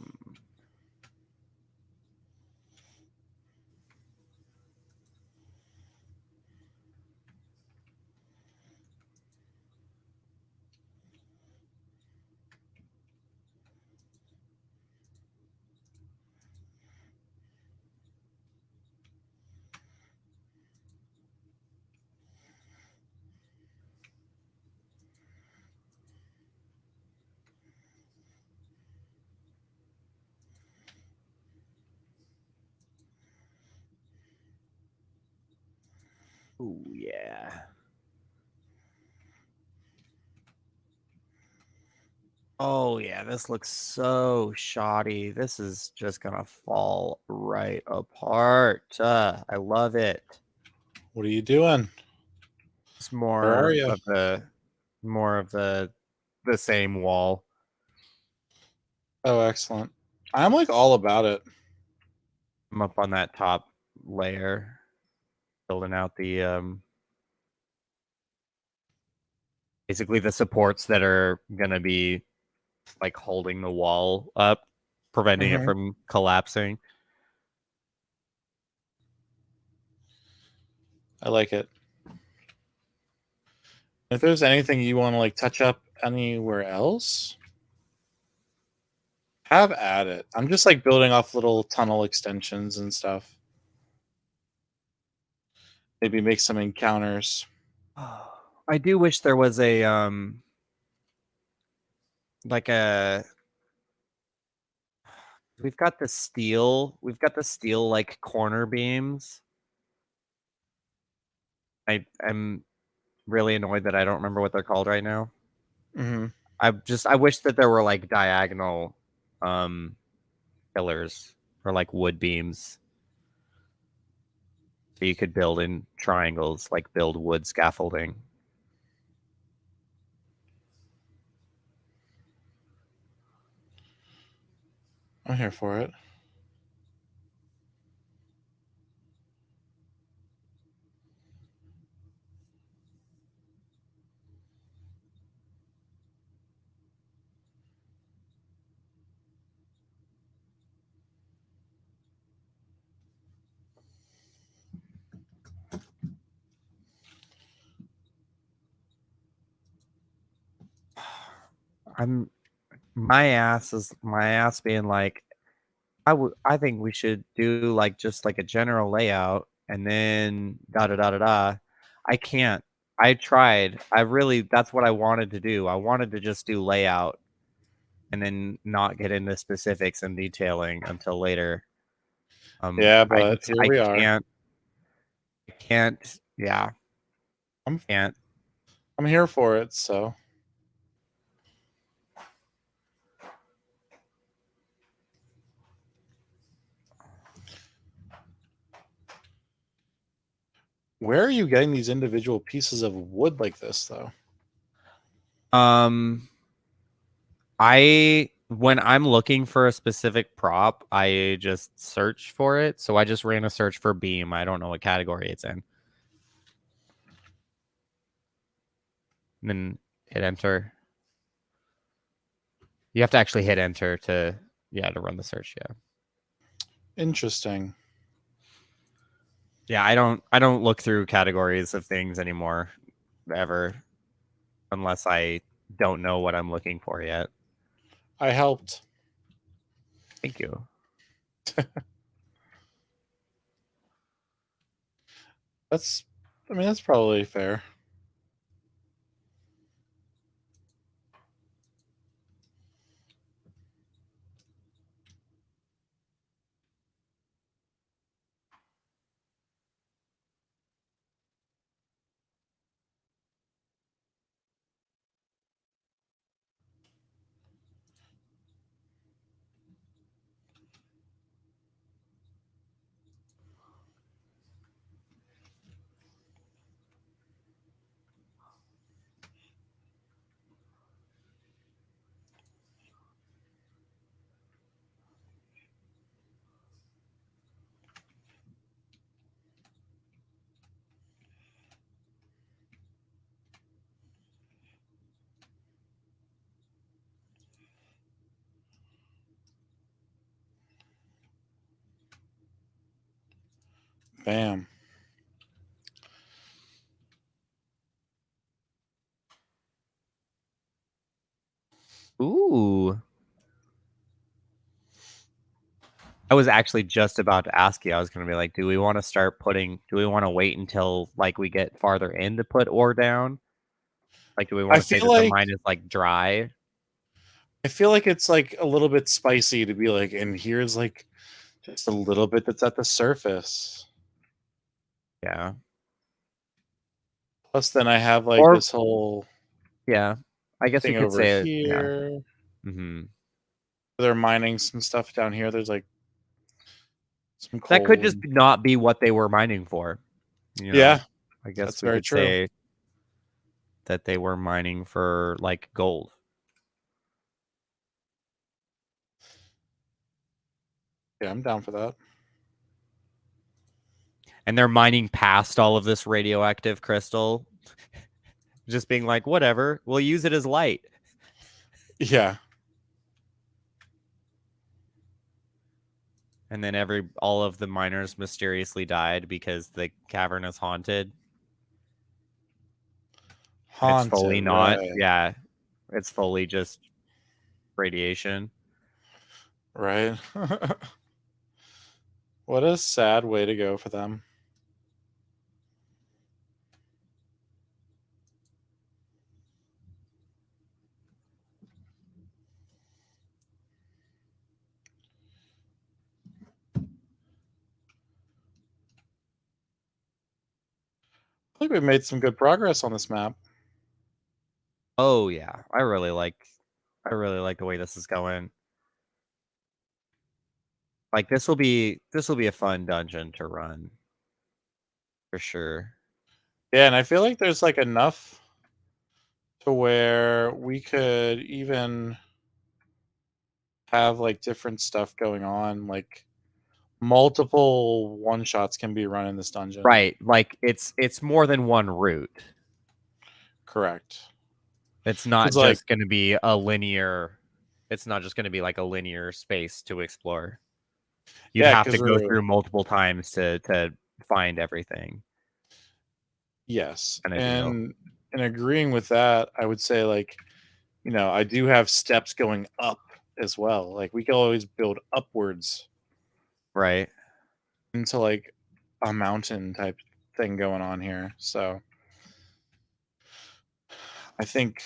B: Ooh, yeah. Oh, yeah, this looks so shoddy. This is just gonna fall right apart. I love it.
A: What are you doing?
B: It's
A: Where are
B: more
A: you?
B: of the same wall.
A: Oh, excellent. I'm like all about it.
B: I'm up on that top layer, building out the basically the supports that are gonna be like holding the wall up, preventing it
A: Hmm.
B: from collapsing.
A: I like it. If there's anything you want to like touch up anywhere else, have at it. I'm just like building off little tunnel extensions and stuff. Maybe make some encounters.
B: I do wish there was a like a we've got the steel like corner beams. I'm really annoyed that I don't remember what they're called right now.
A: Hmm.
B: I wish that there were like diagonal um pillars or like wood beams so you could build in triangles, like build wood scaffolding.
A: I'm here for it.
B: I'm my ass being like I think we should do like just like a general layout and then da da da da da. I can't. I tried. I really that's what I wanted to do. I wanted to just do layout and then not get into specifics and detailing until later.
A: Yeah, but here
B: I
A: we are.
B: can't yeah,
A: I'm
B: can't.
A: I'm here for it. So where are you getting these individual pieces of wood like this, though?
B: Um I when I'm looking for a specific prop, I just search for it. So I just ran a search for beam. I don't know what category it's in. And then hit enter. You have to actually hit enter to to run the search, yeah.
A: Interesting.
B: Yeah, I don't look through categories of things anymore ever unless I don't know what I'm looking for yet.
A: I helped.
B: Thank you.
A: That's. I mean, that's probably fair. Bam.
B: Ooh. I was actually just about to ask you. I was going to be like, do we want to wait until like we get farther in to put ore down? Like, do we
A: I
B: want to say
A: feel
B: that the
A: like
B: mine is like dry?
A: I feel like it's like a little bit spicy to be like, and here's like just a little bit that's at the surface.
B: Yeah.
A: Plus, then I have like
B: Or
A: this whole
B: yeah, I guess you
A: thing
B: could
A: over
B: say yeah.
A: here.
B: Hmm.
A: They're mining some stuff down here. There's like some
B: That could
A: coal.
B: just not be what they were mining for. You know,
A: Yeah,
B: I guess
A: that's
B: we
A: very
B: could
A: true.
B: say that they were mining for like gold.
A: Yeah, I'm down for that.
B: And they're mining past all of this radioactive crystal, just being like, whatever, we'll use it as light.
A: Yeah.
B: And then all of the miners mysteriously died because the cavern is haunted. And it's fully
A: Haunted,
B: not.
A: right.
B: Yeah. It's fully just radiation.
A: Right. What a sad way to go for them. I think we've made some good progress on this map.
B: Oh yeah. I really like the way this is going. Like this will be a fun dungeon to run for sure.
A: Yeah, and I feel like there's like enough to where we could even have like different stuff going on. Like multiple one shots can be run in this dungeon.
B: Right. Like it's more than one route.
A: Correct.
B: It's not
A: Because like,
B: just going to be a linear it's not just going to be like a linear space to explore. You'd
A: yeah,
B: have to
A: because
B: go
A: we're
B: through multiple times to find everything
A: yes,
B: kind of deal.
A: and agreeing with that, I would say like, I do have steps going up as well. Like we can always build upwards
B: Right.
A: into like a mountain type thing going on here. So I think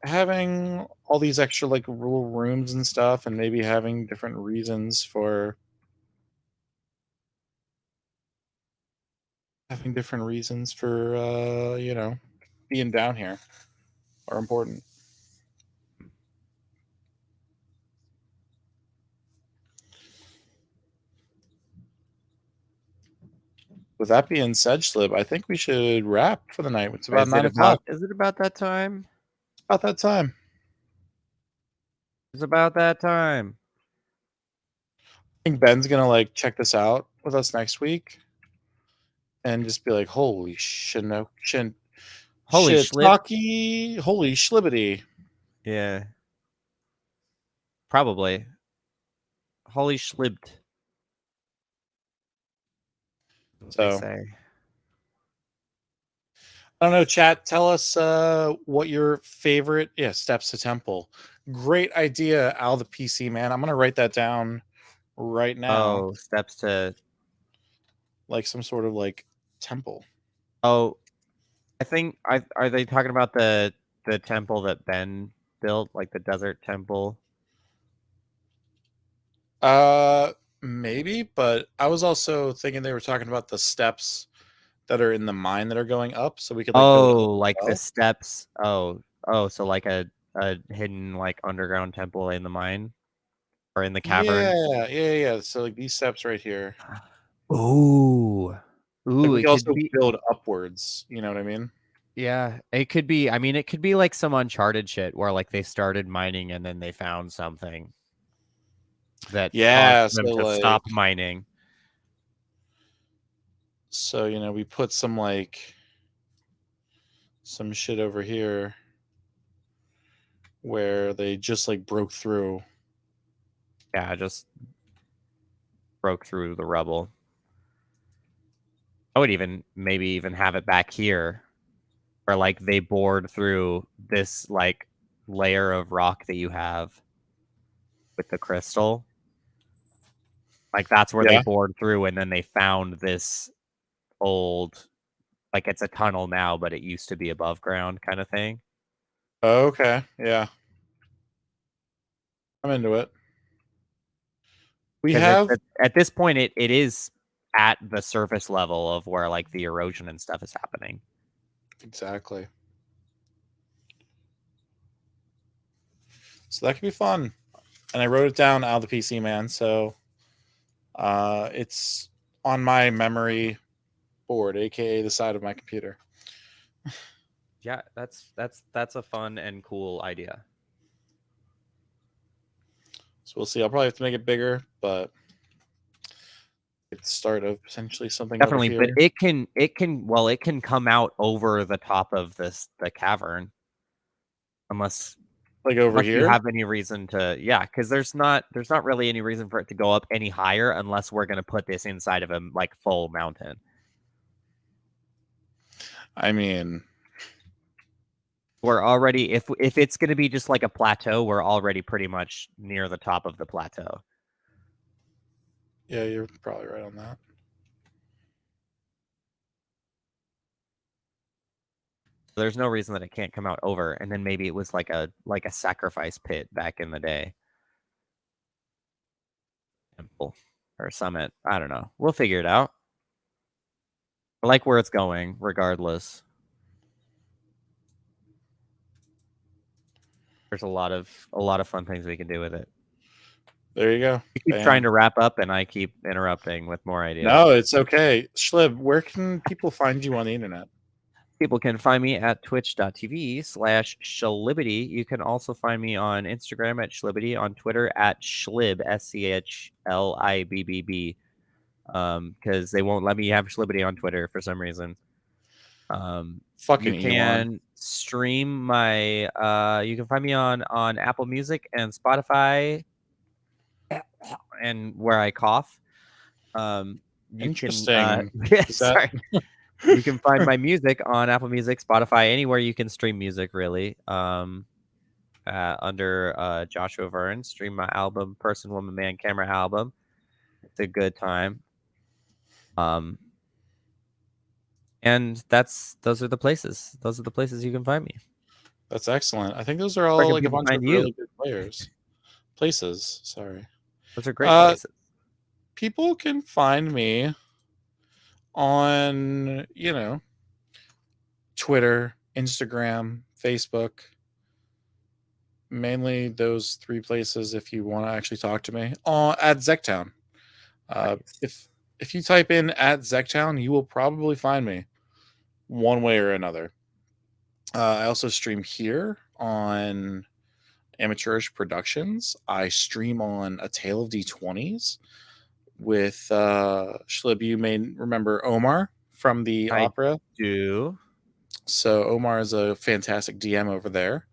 A: having all these extra like little rooms and stuff, and maybe having different reasons for being down here are important. With that being said, Slib, I think we should wrap for the night. It's about
B: Is it
A: 9 o'clock.
B: about that time?
A: It's about that time.
B: It's about that time.
A: I think Ben's gonna like check this out with us next week and just be like, "Holy
B: Holy schlib.
A: shiitake, holy schlibbity!"
B: Yeah. Probably. Holy schlibbed. What they
A: So
B: say.
A: I don't know, chat. Tell us what your favorite steps to temple. Great idea, Al the PC man. I'm gonna write that down right now,
B: Oh, steps to
A: like some sort of like temple.
B: Oh, I think are they talking about the temple that Ben built, like the desert temple?
A: Maybe, but I was also thinking they were talking about the steps that are in the mine that are going up, so we could like build up
B: Oh,
A: as
B: like the
A: well.
B: steps. Oh, so like a hidden like underground temple in the mine or in the cavern.
A: Yeah. So like these steps right here,
B: Ooh.
A: like
B: Ooh,
A: we
B: it
A: can
B: could
A: also
B: be
A: build upwards. You know what I mean?
B: yeah, it could be. I mean, it could be like some Uncharted shit where like they started mining and then they found something that caused
A: Yeah.
B: them
A: So
B: to
A: like,
B: stop mining.
A: we put some shit over here where they just like broke through.
B: Yeah, just broke through the rubble. I would even maybe even have it back here where like they bored through this like layer of rock that you have with the crystal. Like that's where they
A: Yeah.
B: bored through and then they found this old like it's a tunnel now, but it used to be above ground kind of thing.
A: Okay. Yeah. I'm into it. We
B: Because
A: have
B: at this point it is at the surface level of where like the erosion and stuff is happening.
A: Exactly. So that could be fun. And I wrote it down out of the PC, man. So it's on my memory board, aka the side of my computer.
B: Yeah, that's a fun and cool idea.
A: So we'll see. I'll probably have to make it bigger, but it's the start of potentially something over
B: Definitely, but
A: here.
B: it can come out over the top of the cavern, unless
A: Like over
B: you
A: here.
B: have any reason to, yeah, because there's not really any reason for it to go up any higher unless we're gonna put this inside of a like full mountain.
A: I mean,
B: We're already, if it's gonna be just like a plateau, we're already pretty much near the top of the plateau.
A: yeah, you're probably right on that.
B: There's no reason that it can't come out over, and then maybe it was like a sacrifice pit back in the day. Temple or summit. I don't know. We'll figure it out. I like where it's going, regardless. There's a lot of fun things we can do with it.
A: There you go.
B: You keep trying
A: Bam.
B: to wrap up, and I keep interrupting with more ideas.
A: No, it's okay. Schlib, where can people find you on the internet?
B: People can find me at twitch.tv/Shlibity. You can also find me on Instagram at Shlibity, on Twitter at Schlib, SCHLIBBB, because they won't let me have Shlibity on Twitter for some reason. You
A: Fucking Elon.
B: can stream my you can find me on Apple Music and Spotify, and where I cough. You can
A: Interesting. Is that
B: sorry. You can find my music on Apple Music, Spotify, anywhere you can stream music, really. Under Joshua Verne, stream my album, Person, Woman, Man, Camera album. It's a good time. And those are the places. Those are the places you can find me.
A: that's excellent. I think those are
B: Where
A: all
B: can
A: like a
B: people
A: bunch of
B: find you?
A: really good places. Sorry.
B: Those are great places.
A: People can find me on, Twitter, Instagram, Facebook, mainly those three places if you want to actually talk to me. At Zektown.
B: Nice.
A: If you type in at Zektown, you will probably find me one way or another. I also stream here on Amateurish Productions. I stream on A Tale of D20s with Shlib. You may remember Omar from the
B: I
A: opera.
B: do.
A: So Omar is a fantastic DM over there.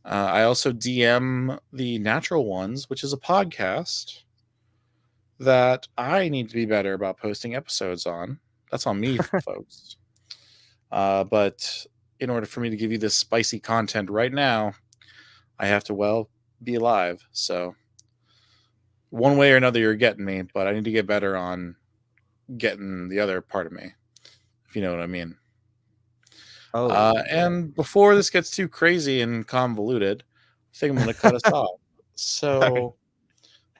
A: I also DM the Natural Ones, which is a podcast that I need to be better about posting episodes on. That's on me, folks. But in order for me to give you this spicy content right now, I have to, be alive. So one way or another, you're getting me, but I need to get better on getting the other part of me, if you know what I mean.
B: Oh.
A: And before this gets too crazy and convoluted, I think I'm going to cut us off. So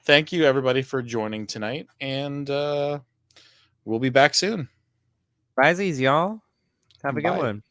A: thank you, everybody, for joining tonight, and we'll be back soon.
B: Bye, y'all. Have a good
A: Bye.
B: one.